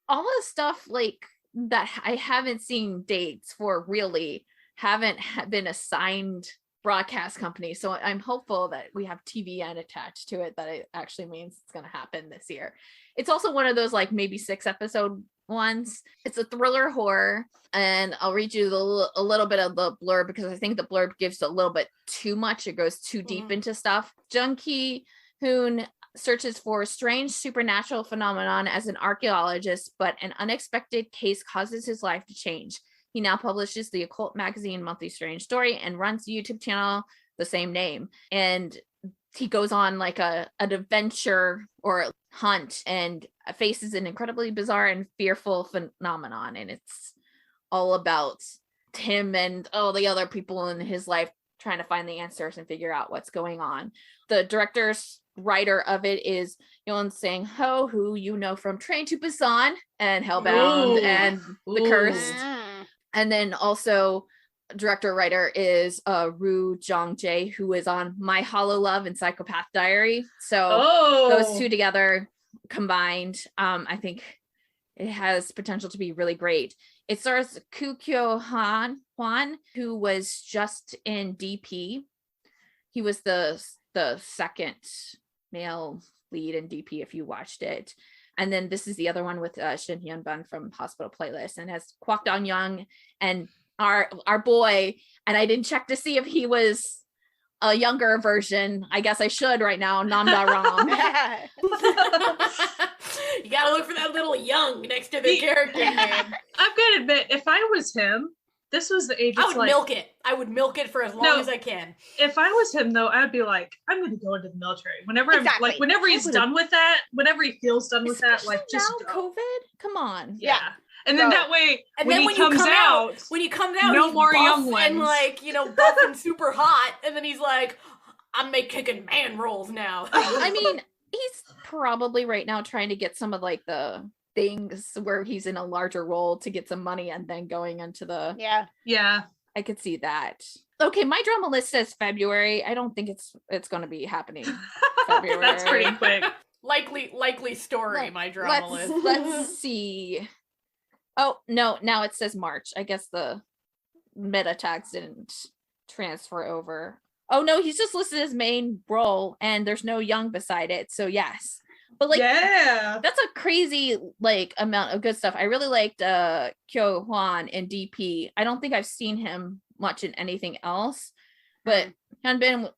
all the stuff like that I haven't seen dates for really haven't been assigned broadcast company. So I'm hopeful that we have TVN attached to it, that it actually means it's going to happen this year. It's also one of those like maybe 6-episode ones. It's a thriller horror, and I'll read you a little bit of the blurb because I think the blurb gives a little bit too much. It goes too deep into stuff. Jung Ki-hoon searches for a strange supernatural phenomenon as an archaeologist, but an unexpected case causes his life to change. He now publishes the occult magazine Monthly Strange Story and runs a YouTube channel the same name. And he goes on like an adventure or hunt and faces an incredibly bizarre and fearful phenomenon. And it's all about him and all the other people in his life trying to find the answers and figure out what's going on. The director's writer of it is Yeon Sang-ho, who you know from Train to Busan and Hellbound and The Cursed. And then also director writer is Roo Jong-jae, who is on My Hollow Love and Psychopath Diary. So those two together combined, I think it has potential to be really great. It stars Koo Kyo-hwan, who was just in DP. He was the second male lead in DP if you watched it. And then this is the other one with Shin Hyun-bun from Hospital Playlist, and has Kwak Dong-young and our boy. And I didn't check to see if he was a younger version. I guess I should right now. Nam Da Ram. You gotta look for that little young next to the character name. I'm gonna admit, if I was him, this was the age. I would milk it. I would milk it for as long as I can. If I was him, though, I'd be like, I'm going to go into the military. Whenever whenever he's done with that, whenever he feels done with that, like just go. COVID. Come on. Yeah. And then that way, and when then he comes out, when he comes out, no he's more buff young ones. and like buff and super hot, and then he's like, I'm kicking man rolls now. I mean, he's probably right now trying to get some of like the things where he's in a larger role to get some money and then going into the yeah. I could see that. Okay, my drama list says February. I don't think it's going to be happening. February. That's pretty quick. Likely story. My drama list. Let's see. Oh no! Now it says March. I guess the meta tags didn't transfer over. Oh no, he's just listed as main role, and there's no Young beside it. So yes. But like, that's a crazy like amount of good stuff. I really liked Kyo Hwan in DP. I don't think I've seen him much in anything else, but Hyunbin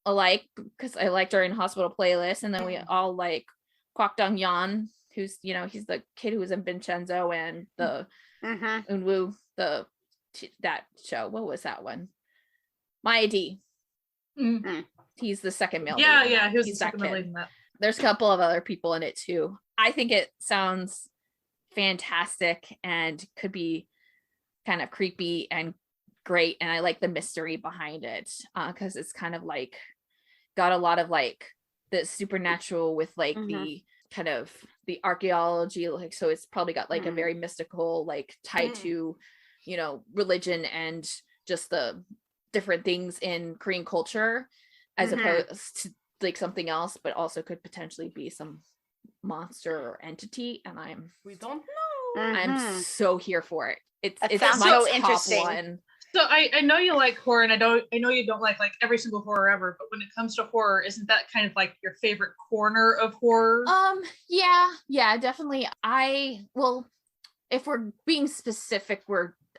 alike because I liked her in Hospital Playlist, and then we all like Kwak Dong Yeon, who's he's the kid who was in Vincenzo and the Unwoo that show. What was that one? My ID. He's the second male. Yeah, he was the second male lead in that. There's a couple of other people in it too. I think it sounds fantastic and could be kind of creepy and great. And I like the mystery behind it because it's kind of like got a lot of like the supernatural with like the kind of the archaeology. Like, so it's probably got like a very mystical, like tied to, religion and just the different things in Korean culture as opposed to like something else, but also could potentially be some monster or entity, and we don't know. I'm so here for it. It sounds my so top interesting. one. So I know you like horror, and I know you don't like every single horror ever, but when it comes to horror, isn't that kind of like your favorite corner of horror? Yeah, definitely. If we're being specific,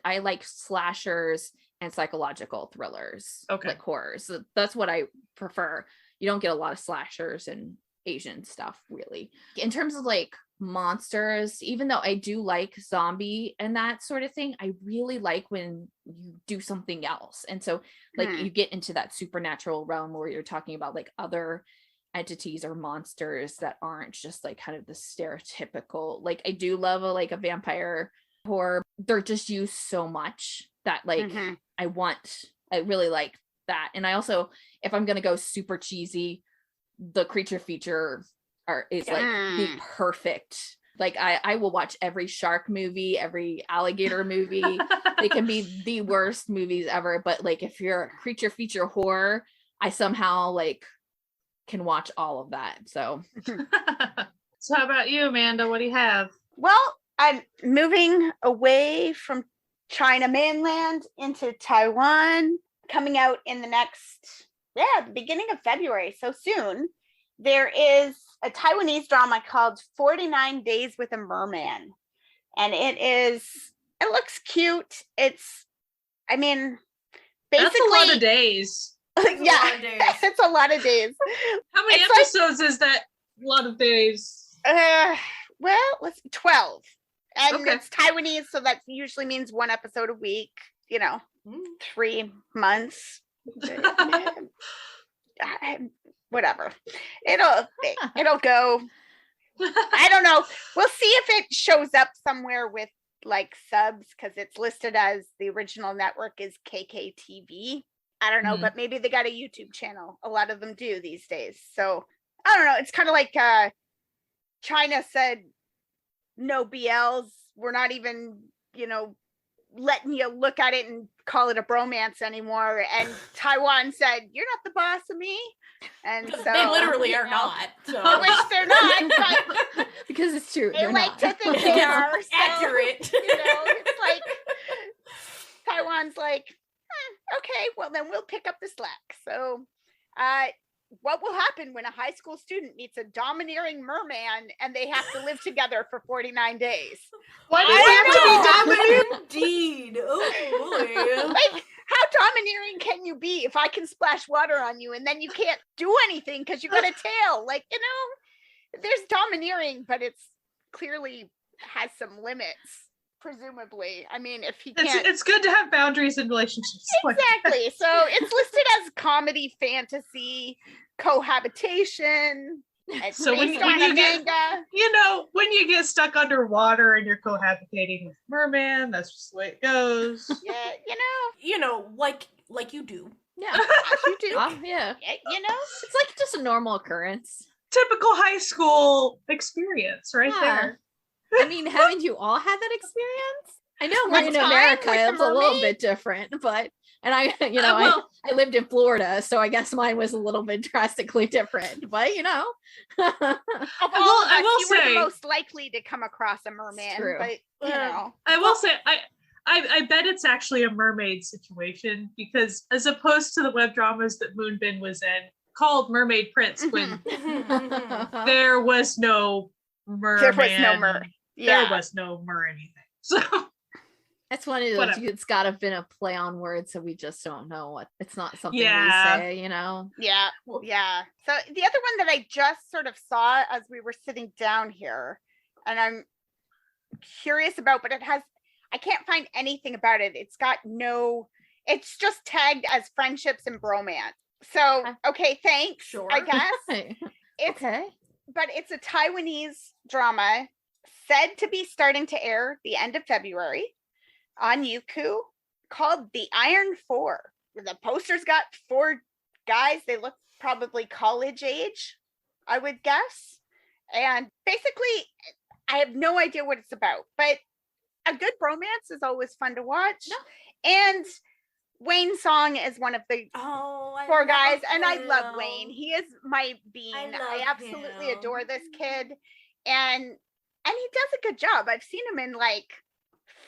I like slashers and psychological thrillers, like horrors. So that's what I prefer. You don't get a lot of slashers and Asian stuff, really. In terms of like monsters, even though I do like zombie and that sort of thing, I really like when you do something else. And so like you get into that supernatural realm where you're talking about like other entities or monsters that aren't just like kind of the stereotypical. Like I do love a vampire horror. They're just used so much that like I really like that. And I also, if I'm gonna go super cheesy, the creature feature is like the perfect. Like I will watch every shark movie, every alligator movie. They can be the worst movies ever, but like if you're a creature feature horror, I somehow like can watch all of that. So So how about you, Amanda? What do you have? Well, I'm moving away from China mainland into Taiwan coming out in the next, the beginning of February, so soon, there is a Taiwanese drama called 49 Days with a Merman. And it looks cute. I mean, basically. That's a lot of days. Yeah, it's a lot of days. How many episodes is that? A lot of days. Well, 12. And Okay. it's Taiwanese, so that usually means one episode a week, 3 months. Whatever. It'll go. I don't know. We'll see if it shows up somewhere with like subs, because it's listed as the original network is KKTV. I don't know, but maybe they got a YouTube channel. A lot of them do these days. So I don't know. It's kind of like China said, no BLs. We're not even, letting you look at it and call it a bromance anymore. And Taiwan said, you're not the boss of me. And so they literally are not. So. I wish they're not, but because it's true. they like to think they are. So, accurate. It's like Taiwan's like, okay, well then we'll pick up the slack. So what will happen when a high school student meets a domineering merman and they have to live together for 49 days? Why do they have to be dominant? Indeed. Oh boy. Like, how domineering can you be if I can splash water on you and then you can't do anything because you got a tail? Like, there's domineering, but it's clearly has some limits, presumably. I mean, if he can't. It's good to have boundaries in relationships. Exactly. So it's listed as comedy, fantasy, cohabitation. It's So when you get, when you get stuck underwater and you're cohabitating with merman, that's just the way it goes. Yeah, like you do. Yeah. you do. Yeah. It's like just a normal occurrence. Typical high school experience, right there. I mean, haven't you all had that experience? I know we're in One time America, with the it's a little mermaid? bit different, but I lived in Florida, so I guess mine was a little bit drastically different. But of all I of will us, you were say- the most likely to come across a merman. True. But I will say, I bet it's actually a mermaid situation, because as opposed to the web dramas that Moonbin was in, called Mermaid Prince, when there was no merman. there was no mer. There was no mer anything. So that's one of those. Whatever. It's got to have been a play on words, so we just don't know what. It's not something Yeah. we say, Yeah. So the other one that I just sort of saw as we were sitting down here, and I'm curious about, but I can't find anything about it. It's just tagged as friendships and bromance. So, okay, thanks. Sure. I guess. Okay. But it's a Taiwanese drama said to be starting to air the end of February on Youku, called The Iron Four. The poster's got 4 guys. They look probably college age, I would guess. And basically, I have no idea what it's about, but a good bromance is always fun to watch. No. And Wayne Song is one of the 4 guys, and I love Wayne. He is my bean. I absolutely adore this kid, and he does a good job. I've seen him in like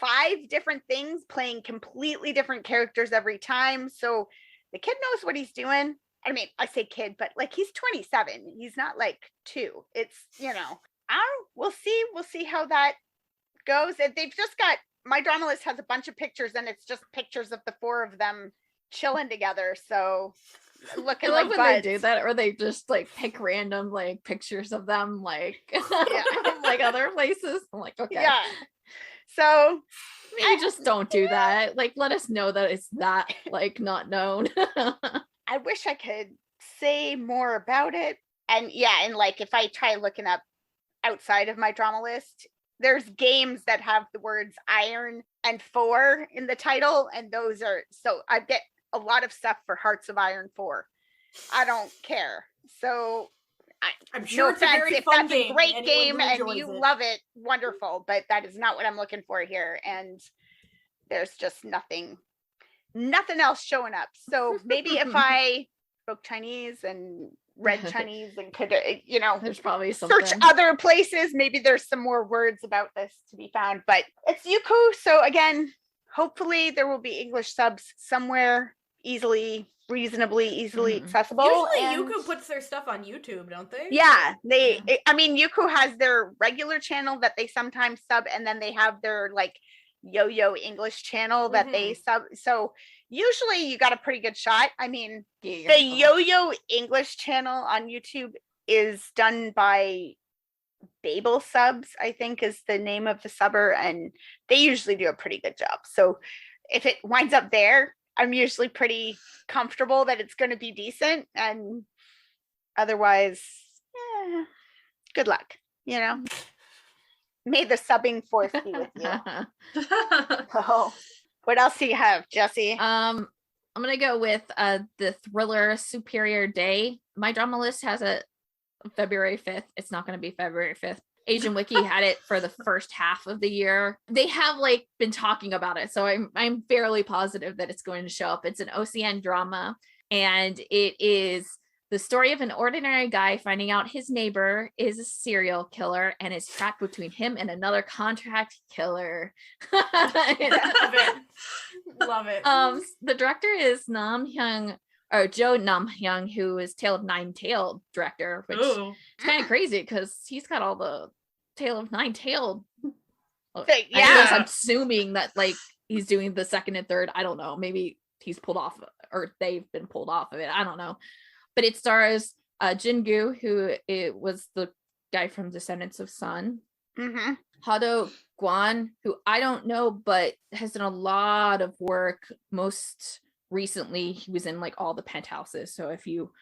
5 different things, playing completely different characters every time. So the kid knows what he's doing. I mean, I say kid, but like he's 27. He's not like 2. It's, we'll see how that goes. And they've just got, my drama list has a bunch of pictures, and it's just pictures of the 4 of them chilling together. So looking I like love when buds. they do that, or they just like pick random like pictures of them like like other places. I'm like, okay. Yeah. So Maybe just don't do that. Like, let us know that it's that like not known. I wish I could say more about it. And and like if I try looking up outside of my drama list, there's games that have the words iron and 4 in the title, and those are, so I get a lot of stuff for Hearts of Iron 4. I don't care. So I'm sure it's a very if fun that's game. a great Anyone game who and enjoys you it. love it, wonderful, but that is not what I'm looking for here. And there's just nothing else showing up. So maybe if I spoke Chinese and read Chinese and could, There's probably something. search other places, maybe there's some more words about this to be found. But it's Youku, so again, hopefully there will be English subs somewhere reasonably easily Mhm. accessible. Usually and- Yuku puts their stuff on YouTube, don't they? Yeah, I mean, Yuku has their regular channel that they sometimes sub, and then they have their like yo-yo English channel that they sub. So usually you got a pretty good shot. I mean, the yo-yo English channel on YouTube is done by Babel Subs, I think is the name of the subber, and they usually do a pretty good job. So if it winds up there, I'm usually pretty comfortable that it's going to be decent, and otherwise, good luck, you know. May the subbing force be with you. Oh, what else do you have, Jessie? I'm gonna go with the thriller Superior Day. My drama list has a February 5th. It's not gonna be February 5th. Asian Wiki had it for the first half of the year. They have like been talking about it, so I'm fairly positive that it's going to show up. It's an OCN drama, and it is the story of an ordinary guy finding out his neighbor is a serial killer and is trapped between him and another contract killer. Love it. Love it. The director is Joe Nam-hyung, who is Tale of Nine-Tailed director, which is kind of crazy because he's got all the Tale of Nine-Tailed. I guess I'm assuming that like he's doing the second and third. I don't know. Maybe he's pulled off, or they've been pulled off of it. I don't know. But it stars Jin-gu, who it was the guy from Descendants of Sun. Hado Guan, who I don't know, but has done a lot of work. Most recently, he was in like all the Penthouses. So if you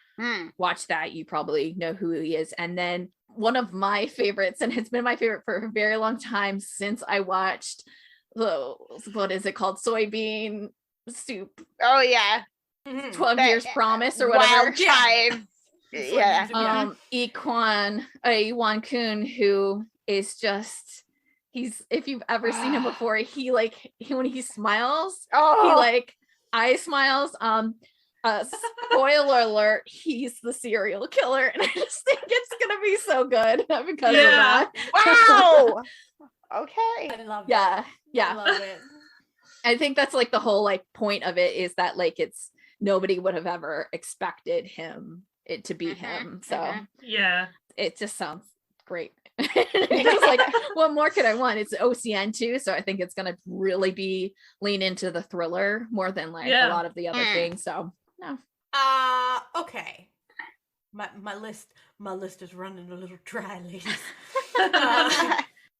watch that, you probably know who he is. And then one of my favorites, and it's been my favorite for a very long time since I watched what is it called? Soybean Soup. Oh, yeah. 12 Years Promise or whatever. Wild Child. Yeah. Iwan Kun, who is just, if you've ever seen him before, when he smiles, he like eye smiles. Spoiler alert, he's the serial killer, and I just think it's gonna be so good because of that. Wow. Okay. I love yeah. I love it. I think that's like the whole like point of it, is that like it's nobody would have ever expected it to be him. So yeah, it just sounds great. It's like, what more could I want? It's OCN too, so I think it's gonna really lean into the thriller more than like a lot of the other things. So no. Okay. My list is running a little dry, ladies.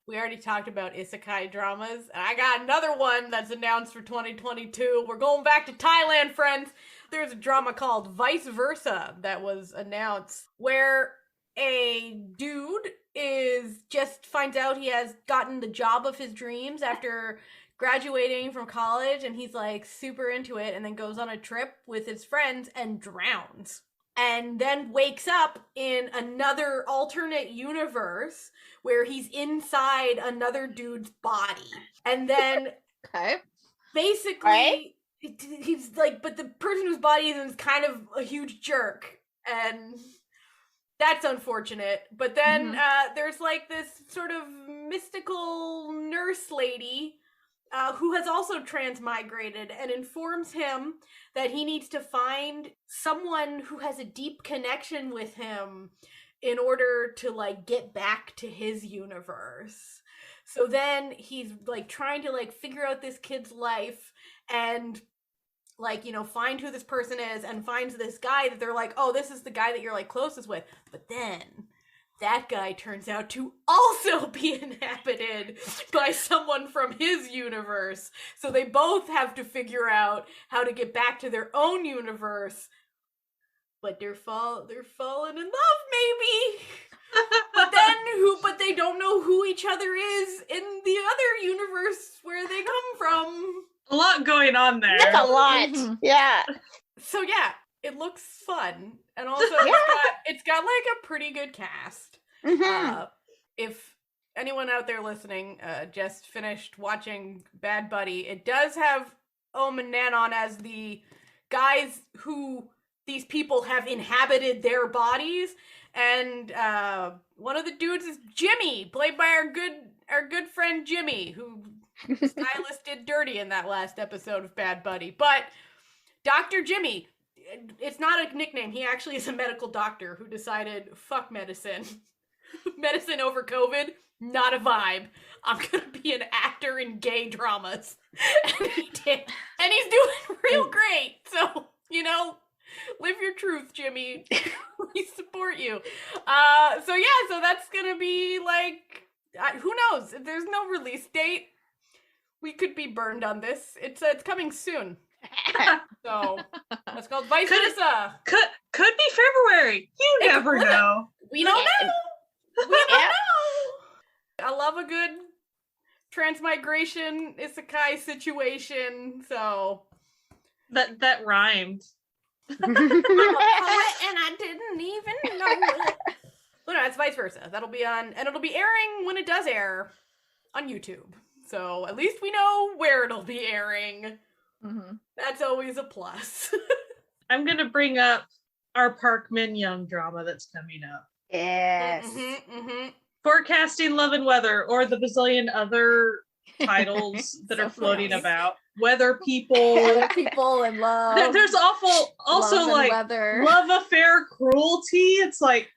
We already talked about isekai dramas, and I got another one that's announced for 2022. We're going back to Thailand, friends. There's a drama called Vice Versa that was announced, where a dude finds out he has gotten the job of his dreams after graduating from college, and he's like super into it, and then goes on a trip with his friends and drowns. And then wakes up in another alternate universe where he's inside another dude's body. And then basically he's like, but the person whose body is in is kind of a huge jerk. And that's unfortunate. But then there's like this sort of mystical nurse lady who has also transmigrated and informs him that he needs to find someone who has a deep connection with him in order to like get back to his universe. So then he's like trying to like figure out this kid's life and like, you know, find who this person is, and finds this guy that they're like, oh, this is the guy that you're like closest with. But then that guy turns out to also be inhabited by someone from his universe. So they both have to figure out how to get back to their own universe. But they're falling in love, maybe. But they don't know who each other is in the other universe where they come from. A lot going on there. That's a lot. Yeah. So yeah, it looks fun, and also it's got like a pretty good cast. If anyone out there listening just finished watching Bad Buddy, it does have Ohm and Nanon as the guys who these people have inhabited their bodies, and one of the dudes is Jimmy, played by our good friend Jimmy, who Stylist did dirty in that last episode of Bad Buddy. But Dr. Jimmy. It's not a nickname. He actually is a medical doctor who decided, fuck medicine. Medicine over COVID, not a vibe. I'm gonna be an actor in gay dramas. And he did. And he's doing real great. So, live your truth, Jimmy. We support you. So that's gonna be like, who knows? If there's no release date, we could be burned on this. It's coming soon. So that's called Vice Versa. Could be February. You never know. We don't know. We don't know. I love a good transmigration isekai situation. So that rhymed. I'm a poet and I didn't even know it. But no, it's Vice Versa. That'll be on, and it'll be airing when it does air on YouTube. So at least we know where it'll be airing. Mm-hmm. That's always a plus. I'm gonna bring up our Park Min Young drama that's coming up. Yes. Forecasting Love and Weather, or the bazillion other titles that So are floating funny. about. Weather people. Other people in love. There's also love and like weather. love affair cruelty. It's like,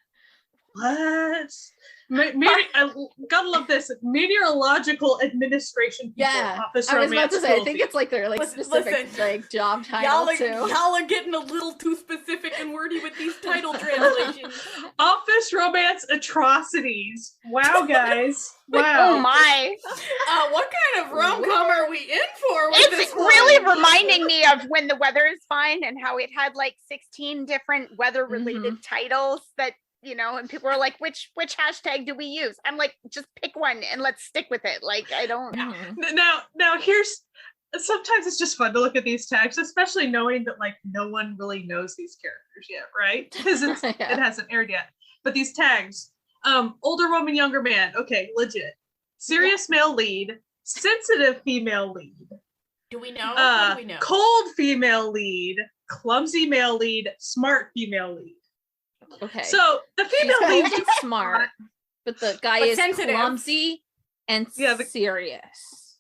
what? I gotta love this. Meteorological administration people. Yeah, Office I was about romance to say, I cruelty. think it's like their like specific Listen. like job title too. Y'all are getting a little too specific and wordy with these title translations. Office romance atrocities. Wow, guys. Oh Wow. my. What kind of rom-com are we in for with this It's one? really reminding me of When the Weather is Fine and how it had like 16 different weather related titles that, and people are like, which hashtag do we use? I'm like, just pick one and let's stick with it. Like, I don't. Now here's, sometimes it's just fun to look at these tags, especially knowing that like no one really knows these characters yet, right? Because it hasn't aired yet. But these tags, older woman, younger man, okay, legit. Serious male lead, sensitive female lead. Do we know? What do we know? Cold female lead, clumsy male lead, smart female lead. Okay. So the She's female cold lead and smart, but the guy But is sensitive. clumsy and serious.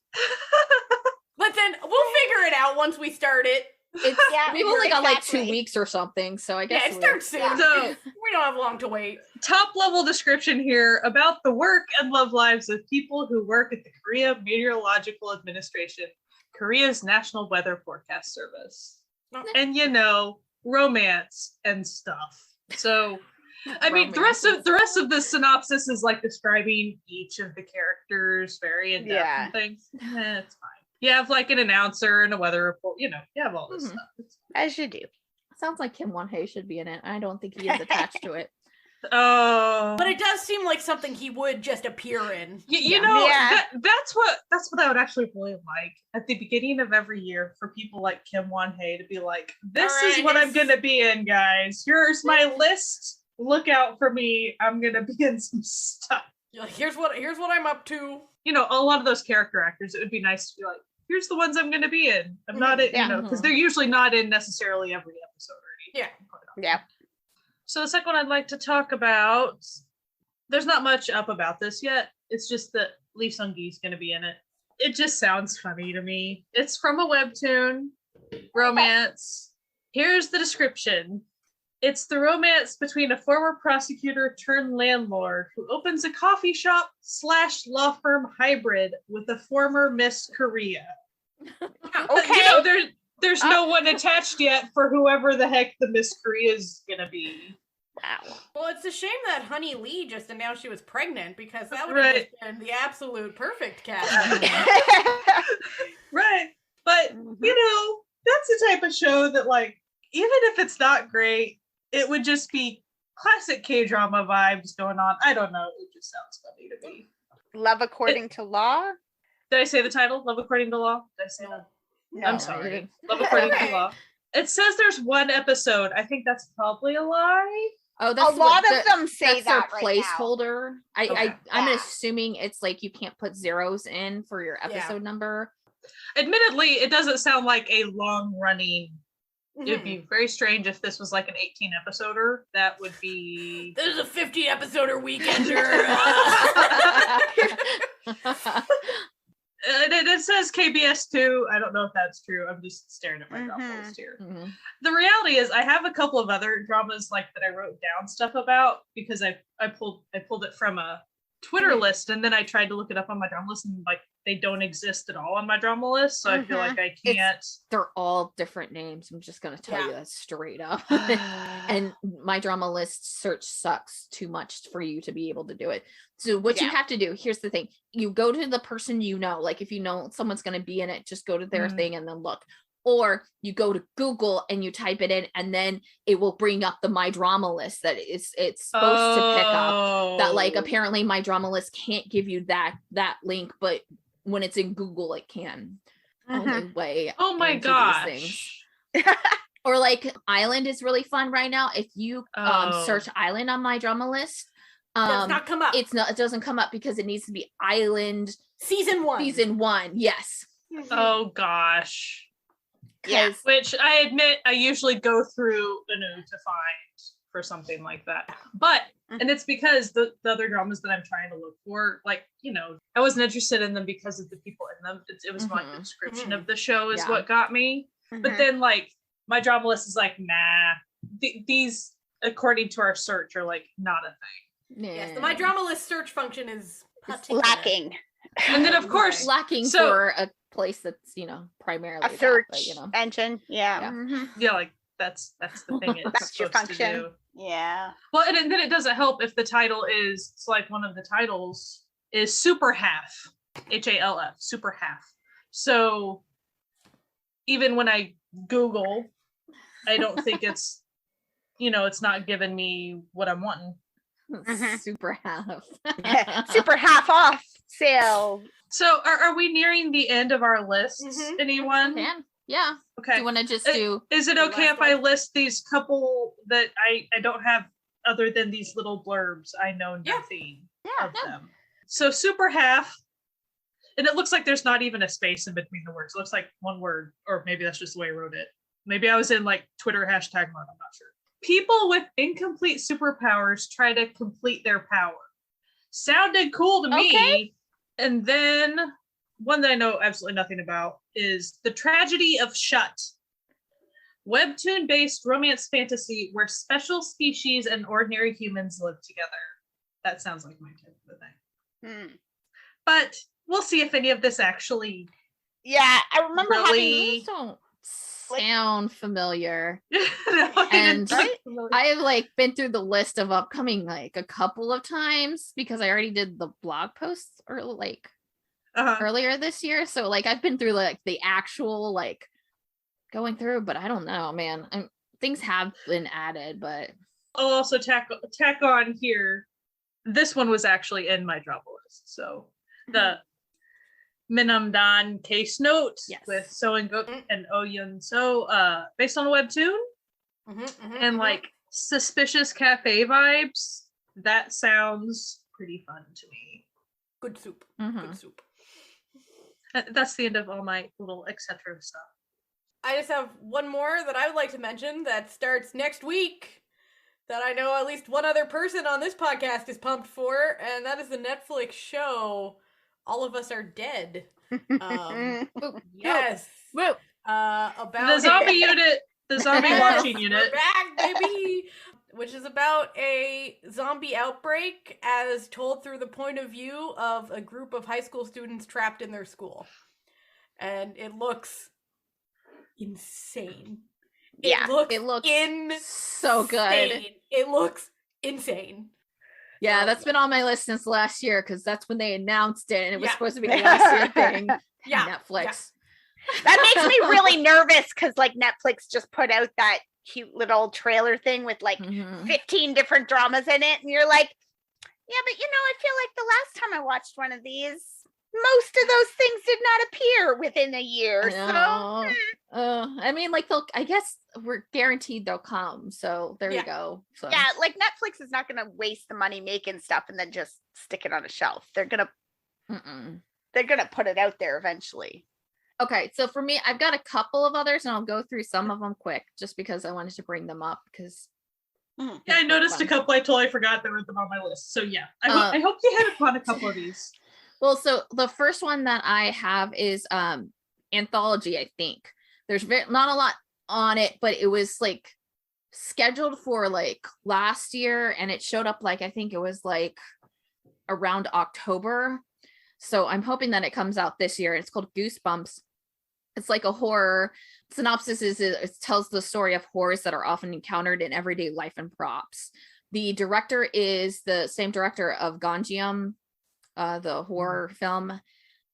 Listen, we'll figure it out once we start it. It's we've only got like 2 weeks or something, so I guess Yeah, it starts soon. So- We don't have long to wait. top level description here about the work and love lives of people who work at the Korea Meteorological Administration, Korea's national weather forecast service. Oh. And romance and stuff. So I mean the rest of the synopsis is like describing each of the characters very in depth and things. It's fine. You have like an announcer and a weather report, you have all this stuff. As you do. Sounds like Kim Won-hae should be in it. I don't think he is attached to it. Oh, But it does seem like something he would just appear in. That's what I would actually really like at the beginning of every year for people like Kim Won-hae to be like, this is what I'm gonna be in, guys. Here's my list. Look out for me. I'm gonna be in some stuff. Like, here's what I'm up to. A lot of those character actors, it would be nice to be like, here's the ones I'm gonna be in. I'm not in, because they're usually not in necessarily every episode or anything. Yeah. So the second one I'd like to talk about, there's not much up about this yet. It's just that Lee Sung-gi's going to be in it. It just sounds funny to me. It's from a webtoon, romance. Here's the description. It's the romance between a former prosecutor turned landlord who opens a coffee shop / law firm hybrid with a former Miss Korea. Okay. There's no one attached yet for whoever the heck the Miss Korea is gonna be. Wow. Well, it's a shame that Honey Lee just announced she was pregnant, because that would have just been the absolute perfect cast. Right. But, that's the type of show that, like, even if it's not great, it would just be classic K-drama vibes going on. I don't know. It just sounds funny to me. Love According to Law? Did I say the title? Love According to Law? Did I say that? No. I'm sorry. Love According to Law. It says there's one episode. I think that's probably a lie. Oh, A lot of them say that's that their right placeholder. Okay. I'm Yeah. assuming it's like you can't put zeros in for your episode number. Admittedly, it doesn't sound like a long-running. It'd be very strange if this was like an 18 episoder. That would be. This is a 50 episoder weekender. It says KBS2. I don't know if that's true. I'm just staring at my drama list here. Mhm. The reality is I have a couple of other dramas like that I wrote down stuff about because I pulled it from a Twitter list, and then I tried to look it up on my drama list, and like they don't exist at all on my drama list, so I feel like I can't. They're all different names. I'm just gonna tell you that straight up. And my drama list search sucks too much for you to be able to do it. So what you have to do, here's the thing: you go to the person you know, like if you know someone's gonna be in it, just go to their thing and then look. Or you go to Google and you type it in, and then it will bring up the My Drama list that it's supposed to pick up. That like apparently My Drama list can't give you that link, but when it's in Google, it can. Only way. Oh my gosh. Or like Island is really fun right now. If you search Island on My Drama list, does not come up. It doesn't come up because it needs to be Island season 1. Season 1, yes. Oh gosh. Yeah. Which I admit I usually go through Anu to find for something like that. But and it's because the other dramas that I'm trying to look for, like, you know, I wasn't interested in them because of the people in them. It was like the description of the show is what got me. But then like my drama list is like, nah, these according to our search are like not a thing. Yes, the My Drama List search function is lacking. And then of course lacking for a place that's, you know, primarily a search engine. Yeah, like that's the thing it's that's your supposed function. to do. Yeah. Well, and then it doesn't help if the title is, it's like one of the titles is Super Half, HALF, Super Half. So even when I Google, I don't think it's, you know, it's not giving me what I'm wanting. Super half. Super half off sale. So are we nearing the end of our list? Anyone? Yeah. Okay. Do you want to just do? Is it okay if I list these couple that I don't have other than these little blurbs? I know nothing of them. So Super Half, and it looks like there's not even a space in between the words. It looks like one word, or maybe that's just the way I wrote it. Maybe I was in like Twitter hashtag mode. I'm not sure. People with incomplete superpowers try to complete their power. Sounded cool to me. And then one that I know absolutely nothing about is The Tragedy of Shut. Webtoon-based romance fantasy where special species and ordinary humans live together. That sounds like my type of thing. But we'll see if any of this actually. Yeah, I remember really don't sound familiar. And I have like been through the list of upcoming like a couple of times because I already did the blog posts or like earlier this year. So like I've been through like the actual like going through, but I don't know, man. Things have been added, but I'll also tack on here. This one was actually in my drama list. So the Minamdan case note with So and Gook and Oh Yun So, based on a webtoon, and like suspicious cafe vibes. That sounds pretty fun to me. Good soup. Good soup. That's the end of all my little etc. stuff. I just have one more that I would like to mention that starts next week. That I know at least one other person on this podcast is pumped for, and that is the Netflix show All of Us Are Dead. Yes. About the zombie unit, the zombie watching unit. We're back, baby. Which is about a zombie outbreak as told through the point of view of a group of high school students trapped in their school. And it looks insane. It looks so good. It looks insane. Yeah, that's been on my list since last year because that's when they announced it and it was supposed to be a last year thing. Netflix. That makes me really nervous because like Netflix just put out that cute little trailer thing with like 15 different dramas in it. And you're like, yeah, but you know, I feel like the last time I watched one of these, most of those things did not appear within a year. So I mean, like I guess we're guaranteed they'll come. So there you go. So. Yeah, like Netflix is not gonna waste the money making stuff and then just stick it on a shelf. They're gonna put it out there eventually. Okay, so for me, I've got a couple of others and I'll go through some of them quick just because I wanted to bring them up because I noticed a couple I totally forgot that were them on my list. So yeah, I hope you hit upon a couple of these. Well, so the first one that I have is anthology, I think. There's not a lot on it, but it was like scheduled for like last year, and it showed up like I think it was like around October. So I'm hoping that it comes out this year. It's called Goosebumps. It's like a horror. Synopsis is it tells the story of horrors that are often encountered in everyday life and props. The director is the same director of Ganjiam, the horror film.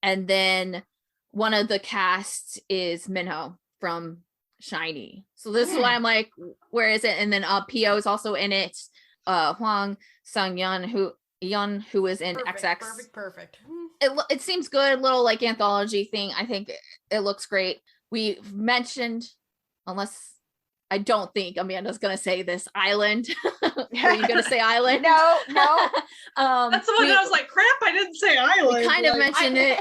And then one of the cast is Minho from Shiny. So this is why I'm like, where is it? And then Pio is also in it. Huang Sang-yeon, who is in XX. Perfect. It seems good, little like anthology thing. I think it looks great. We've mentioned, unless I don't think Amanda's gonna say this, Island. Are you gonna say Island? No. That's the one that I was like, crap, I didn't say Island. We kind of mentioned it.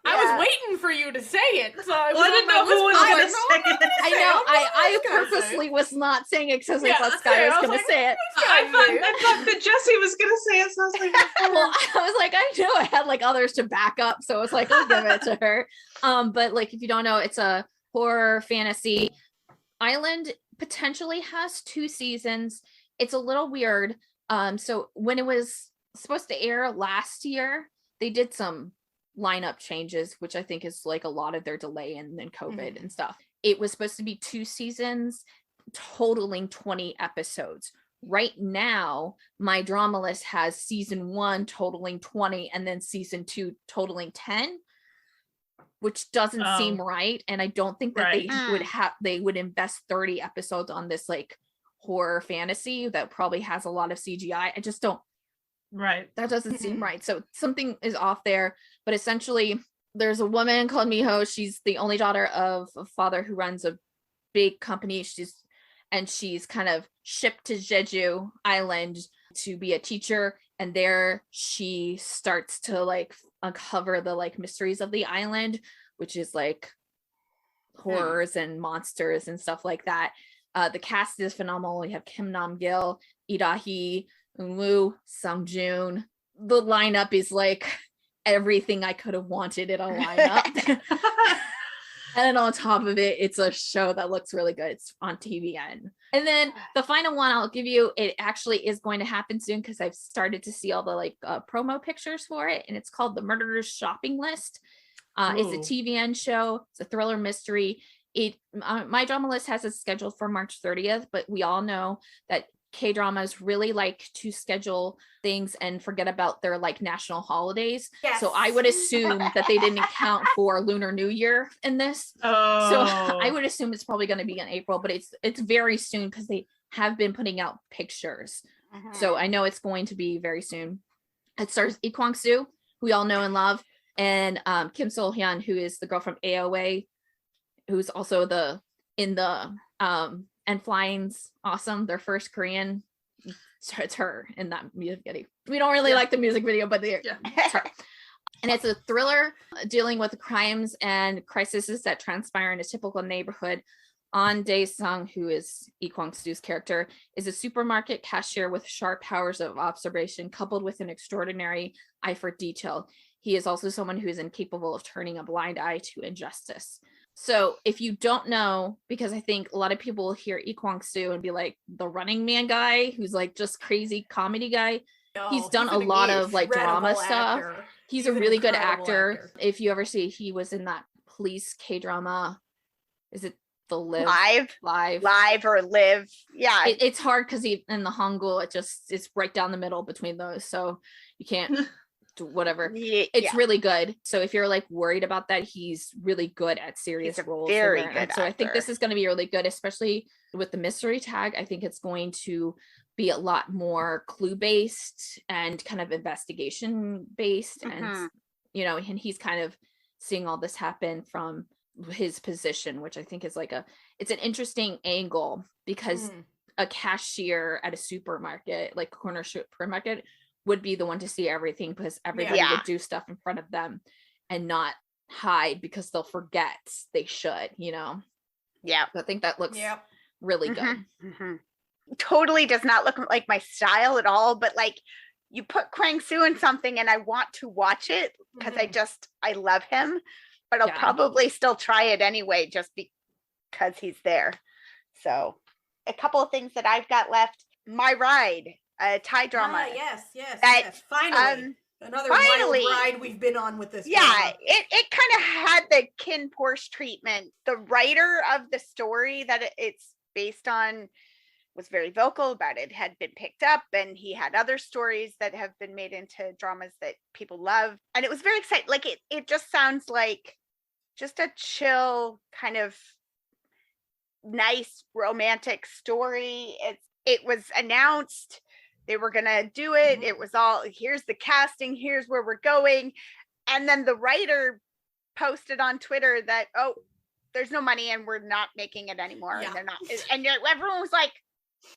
I was waiting for you to say it, so I didn't know who was going to say it. I know. I purposely was not saying it because I thought Sky was going to say it. I thought that Jessie was going to say it, so I was like, well, I was like, I know I had like others to back up, so I was like, I'll give it to her. But like, if you don't know, it's a horror fantasy. Island potentially has 2 seasons. It's a little weird. So when it was supposed to air last year, they did some lineup changes, which I think is like a lot of their delay and then COVID and stuff. It was supposed to be 2 seasons totaling 20 episodes. Right now, my drama list has season 1 totaling 20 and then season 2 totaling 10, which doesn't seem right. And I don't think that they would invest 30 episodes on this like horror fantasy that probably has a lot of CGI. I just don't. Right. That doesn't seem right. So something is off there. But essentially, there's a woman called Miho. She's the only daughter of a father who runs a big company. She's kind of shipped to Jeju Island to be a teacher. And there she starts to like uncover the like mysteries of the island, which is like horrors and monsters and stuff like that. The cast is phenomenal. We have Kim Nam-gil, Lee Da-hee, Woo, Sung-joon. The lineup is like everything I could have wanted in a lineup. And then on top of it, it's a show that looks really good. It's on TVN. And then the final one I'll give you, it actually is going to happen soon because I've started to see all the like promo pictures for it. And it's called The Murderer's Shopping List. It's a TVN show. It's a thriller mystery. My drama list has it scheduled for March 30th, but we all know that K-dramas really like to schedule things and forget about their like national holidays. Yes. So I would assume that they didn't account for Lunar New Year in this. So I would assume it's probably going to be in April, but it's very soon because they have been putting out pictures. So I know it's going to be very soon. It stars Lee Kwang-soo, who we all know and love, and Kim Sol-hyun, who is the girl from AOA, who's also in the and Flying's Awesome, their first Korean. It's her in that music video. We don't really like the music video, but it's her. And it's a thriller dealing with crimes and crises that transpire in a typical neighborhood. An Dae-sung, who is Lee Kwang-soo's character, is a supermarket cashier with sharp powers of observation coupled with an extraordinary eye for detail. He is also someone who is incapable of turning a blind eye to injustice. So if you don't know, because I think a lot of people will hear Lee Kwang-soo and be like the Running Man guy, who's like just crazy comedy guy. No, he's done a lot of like drama stuff. He's a really good actor. If you ever see, he was in that police K-drama. Is it the Live or Live? Yeah. It's hard because in the Hangul, it's right down the middle between those. So you can't do whatever. It's really good. So if you're like worried about that, he's really good at serious roles. Very good. So I think this is going to be really good, especially with the mystery tag. I think it's going to be a lot more clue based and kind of investigation based. And, and he's kind of seeing all this happen from his position, which I think is like it's an interesting angle because a cashier at a supermarket, like corner supermarket, would be the one to see everything because everybody would do stuff in front of them and not hide because they'll forget they should, So I think that looks really good. Totally does not look like my style at all, but like you put Kwang Soo in something and I want to watch it because I love him, but I'll probably still try it anyway just because he's there. So a couple of things that I've got left. My Ride, a Thai drama. Yes. Finally. Another wild ride we've been on with this. Yeah, it kind of had the Kin Porsche treatment. The writer of the story that it's based on was very vocal about it, had been picked up, and he had other stories that have been made into dramas that people love. And it was very exciting. Like it just sounds like just a chill, kind of nice romantic story. It was announced they were gonna do it. It was all, here's the casting, here's where we're going. And then the writer posted on Twitter that, oh, there's no money and we're not making it anymore. And they're not, and everyone was like,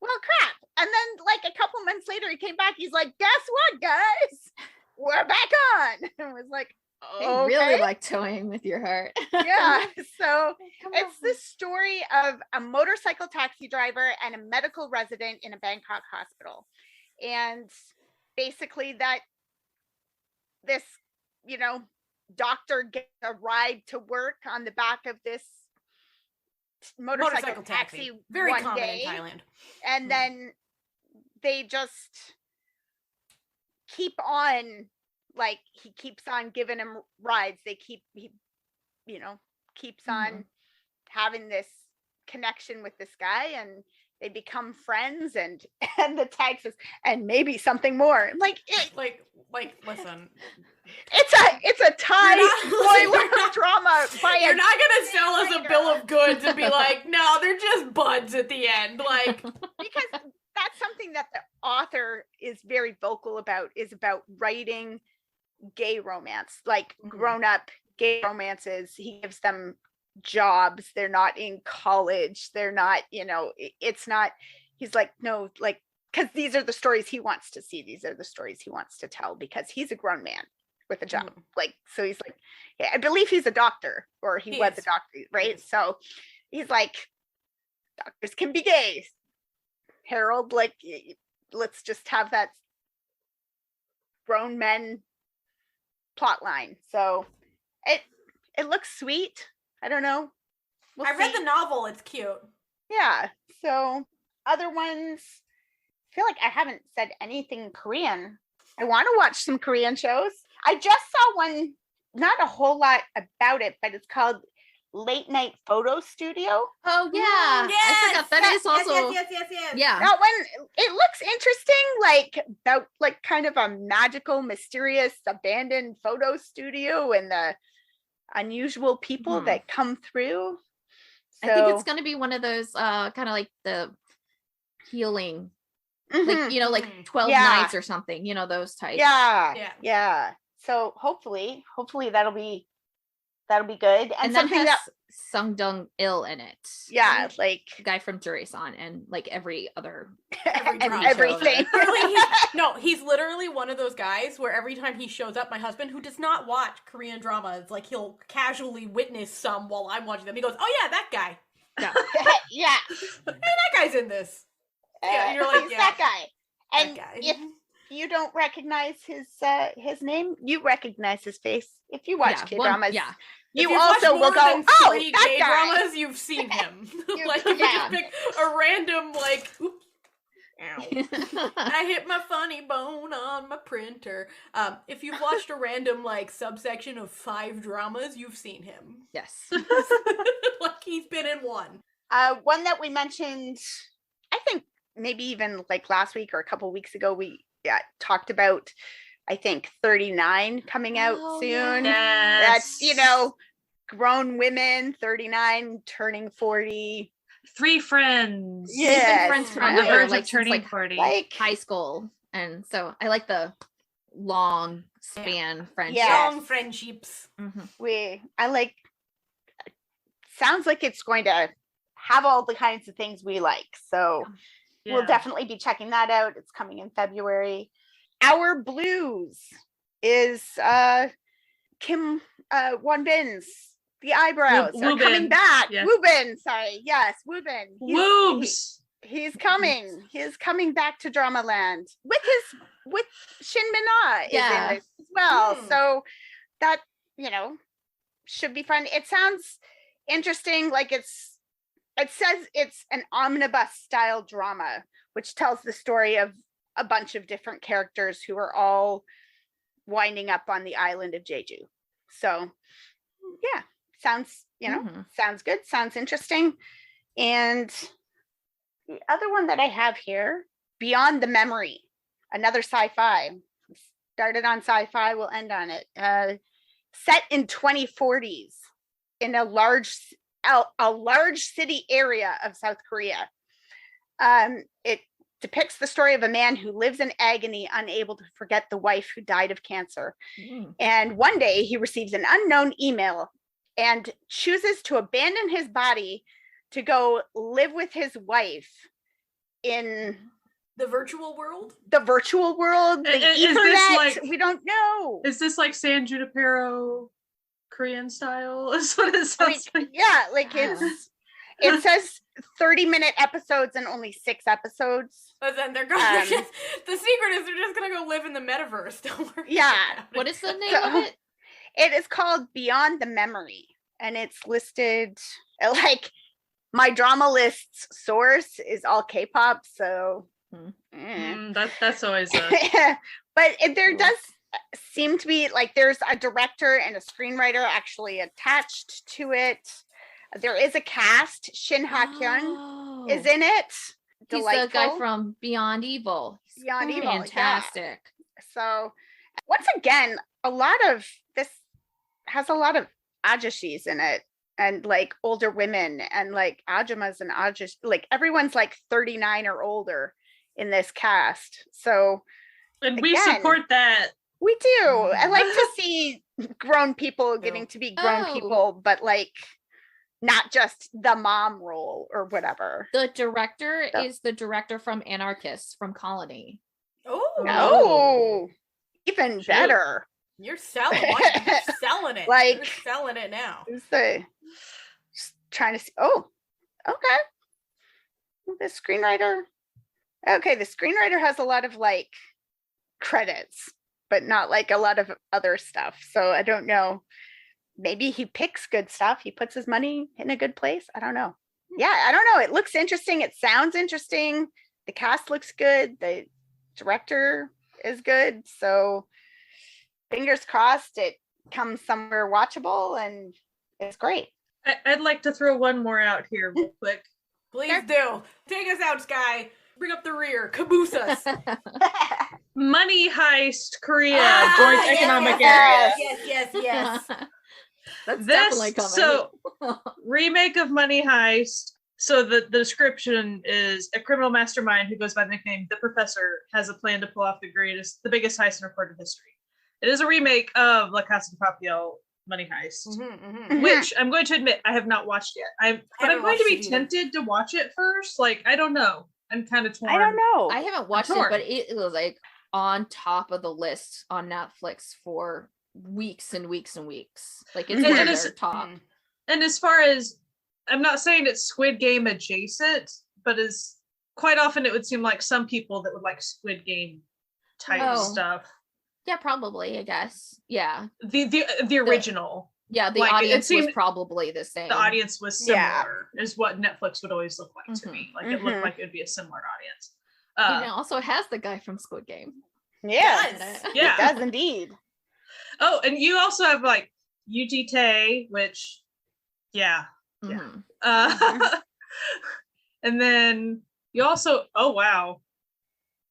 well, crap. And then like a couple months later, he came back. He's like, guess what, guys? We're back on. And it was like, I really like toying with your heart. Yeah. So it's the story of a motorcycle taxi driver and a medical resident in a Bangkok hospital. And basically that this, doctor gets a ride to work on the back of this motorcycle taxi very one common day, in Thailand. And then they just keep on, like, he keeps on giving him rides. He keeps on having this connection with this guy, and they become friends, and the tag says, and maybe something more. Like listen, it's a Thai spoiler drama. You're not gonna sell us a bill of goods and be like, no, they're just buds at the end, like, because that's something that the author is very vocal about, is about writing gay romance, like grown up gay romances. He gives them jobs. They're not in college. They're not, it's not, he's like, no, like, because these are the stories he wants to see. These are the stories he wants to tell, because he's a grown man with a job. Like, so he's like, yeah, I believe he's a doctor, or he was a doctor, right? So he's like, doctors can be gay. Harold, like, let's just have that grown men plot line. So it looks sweet. I don't know. I read the novel. It's cute. Yeah. So other ones, I feel like I haven't said anything Korean. I want to watch some Korean shows. I just saw one, not a whole lot about it, but it's called Late Night Photo Studio. Oh yeah. I forgot that is also. Yes. Yeah. That one, it looks interesting, like about like kind of a magical, mysterious, abandoned photo studio and the unusual people that come through. So, I think it's going to be one of those kind of like the healing, like, like 12 nights or something, those types. Yeah. So hopefully that'll be good. And something that has that Sung Dong Il in it. Yeah, like the guy from Jurisan and like every other everything. He's literally one of those guys where every time he shows up, my husband, who does not watch Korean dramas, like, he'll casually witness some while I'm watching them. He goes, "Oh yeah, that guy." Yeah. Hey, that guy's in this. Yeah, you're like, he's that guy. And guy. if you don't recognize his name, you recognize his face. If you watch K-dramas, you also will go, "Oh, that guy." Dramas, you've seen him. Like, if you just pick a random, like, oops, ow, I hit my funny bone on my printer. If you've watched a random, like, subsection of 5 dramas, you've seen him. Yes. Like, he's been in one. One that we mentioned, I think maybe even like last week or a couple weeks ago, we talked about, I think, 39 coming out soon. Yes. That's, grown women, 39 turning 40. 3 friends. Yeah, friends on the forever, verge like of turning like 40. Like high school, and so I like the long span friendship. Yeah. Long friendships. I like. Sounds like it's going to have all the kinds of things we like. So we'll definitely be checking that out. It's coming in February. Our Blues is Kim Won-bin's The Eyebrows are coming back. Yes. Woobin, sorry. Yes, Woobin. Woobs. He's coming. He's coming back to Dramaland with his with Shin Mina is Yeah. in it as well. Hmm. So that, should be fun. It sounds interesting. Like it says it's an omnibus style drama, which tells the story of a bunch of different characters who are all winding up on the island of Jeju. So yeah, sounds, sounds good. Sounds interesting. And the other one that I have here, Beyond the Memory, another sci-fi. Started on sci-fi, we'll end on it. Set in 2040s in a large city area of South Korea. It depicts the story of a man who lives in agony, unable to forget the wife who died of cancer. And one day he receives an unknown email and chooses to abandon his body to go live with his wife in The virtual world? the virtual world, the Is this Ethernet. like- We don't know. Is this like San Junipero Korean style? Is what it sounds like. Yeah, like Yeah. it says 30-minute episodes and only 6 episodes. But then they're going Um, the secret is they're just gonna go live in the metaverse. Don't worry. Yeah. about What it. is the name So- of it? It is called Beyond the Memory, and it's listed like my drama list's source is all K-pop, so That's always a but there Cool. does seem to be like there's a director and a screenwriter actually attached to it. There is a cast. Shin Ha-kyun is in it. He's the guy Delightful. from Beyond Evil. He's Beyond Evil, yeah. fantastic. So once again, a lot of this has a lot of ajashis in it, and like older women, and like ajamas and ajash, like everyone's like 39 or older in this cast. So and we Again. support that. we do. I like to see grown people getting to be grown Oh. people, but like not just the mom role or whatever. The director Yeah. is the director from Anarchist from Colony. Oh, Oh, even Shoot. better. you're selling. You're selling it. Like- you're selling it now. Who's the just trying to see? Oh, okay. The screenwriter. Okay, the screenwriter has a lot of like credits, but not like a lot of other stuff. So I don't know. Maybe he picks good stuff. He puts his money in a good place. I don't know. Yeah, I don't know. It looks interesting. It sounds interesting. The cast looks good. The director is good. So fingers crossed it comes somewhere watchable and it's great. I'd like to throw one more out here real quick. Please do. Take us out, Sky. Bring up the rear. Caboose us. Money Heist Korea, Ah, Joint yes, Economic yes, Area. Yes. That's This definitely coming. so remake of Money Heist. So the description is a criminal mastermind who goes by the nickname The Professor has a plan to pull off the biggest heist in recorded history. It is a remake of La Casa de Papel Money Heist, which I'm going to admit I have not watched yet. But I'm haven't going to watched be it either. tempted to watch it first. Like I don't know. I'm kind of torn. I don't know. I haven't watched it, torn. but it was like on top of the list on Netflix for weeks and weeks and weeks. Like it's And one of it's- their top. And as far as I'm not saying it's Squid Game adjacent, but as quite often it would seem like some people that would like Squid Game type Oh. stuff. Yeah, probably, I guess. Yeah. The original. Yeah, the Like, it audience was seemed- probably the same. The audience was similar, Yeah. is what Netflix would always look like to me. Like it looked Mhm. like it would be a similar audience. And it also has the guy from Squid Game. Yes, Yes. Yeah. it does indeed. Oh, and you also have like Yuji Tae, which, yeah. Yeah. Mhm. And then you also, oh wow,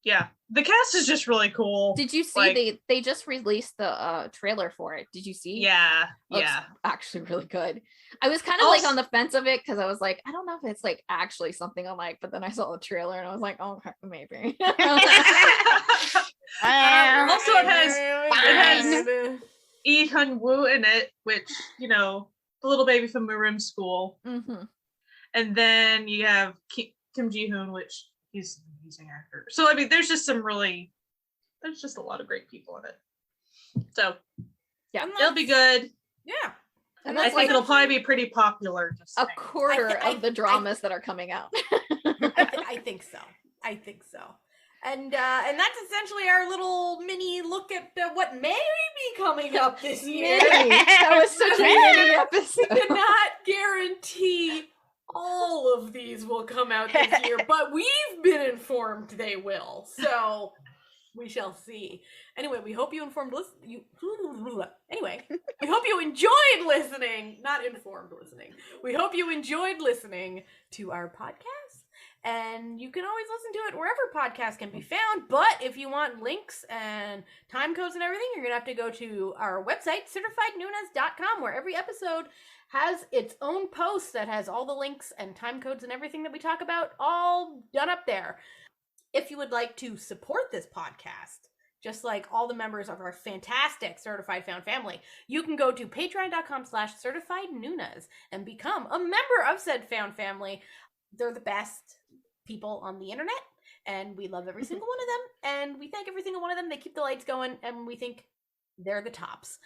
yeah, the cast is just really cool. Did you see Like- they just released the trailer for it? Did you see? Yeah, Looks yeah. actually really good. I was kind of like Also- on the fence of it because I was like, I don't know if it's like actually something I like, but then I saw the trailer and I was like, oh, maybe. Also, it has Fine. Lee Hun Woo in it, which the little baby from Maroon School, Mhm. and then you have Kim Ji Hoon, which he's an amazing actor. So I mean, there's just a lot of great people in it. So Yeah. it'll be good. Yeah. And I that's think like it'll probably be pretty popular. Just a saying. quarter I- of the dramas that are coming out. I think so. And that's essentially our little mini look at what may be coming up this year. That was such a mini episode. We cannot guarantee all of these will come out this year, but we've been informed they will. So we shall see. Anyway, we hope you we hope you enjoyed listening, not informed listening. We hope you enjoyed listening to our podcast. And you can always listen to it wherever podcasts can be found. But if you want links and time codes and everything, you're going to have to go to our website, certifiednoonas.com, where every episode has its own post that has all the links and time codes and everything that we talk about all done up there. If you would like to support this podcast, just like all the members of our fantastic Certified Found family, you can go to patreon.com/certifiednoonas and become a member of said found family. They're the best people on the internet, and we love every single one of them, and we thank every single one of them. They keep the lights going, and we think they're the tops.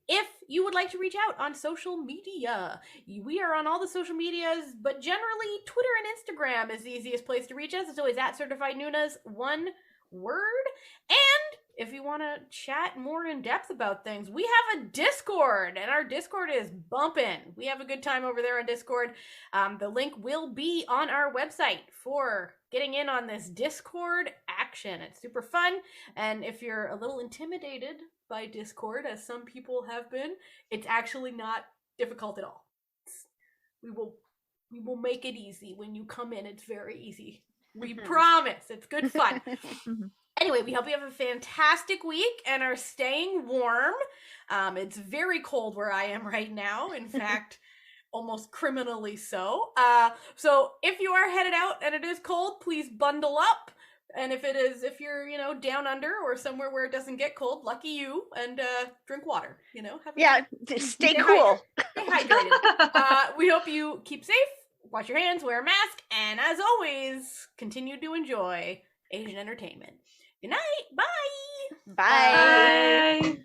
If you would like to reach out on social media, we are on all the social medias, but generally Twitter and Instagram is the easiest place to reach us. It's always at Certified Noonas, one word. And if you want to chat more in depth about things, we have a Discord, and our Discord is bumping. We have a good time over there on Discord. The link will be on our website for getting in on this Discord action. It's super fun, and if you're a little intimidated by Discord, as some people have been, it's actually not difficult at all. We will make it easy. When you come in, it's very easy. We promise. It's good fun. Anyway, we hope you have a fantastic week and are staying warm. It's very cold where I am right now. In fact, almost criminally so. So if you are headed out and it is cold, please bundle up. And if you're, down under or somewhere where it doesn't get cold, lucky you, and drink water, stay cool. Stay hydrated. We hope you keep safe, wash your hands, wear a mask, and as always, continue to enjoy Asian entertainment. Good night. Bye. Bye. Bye.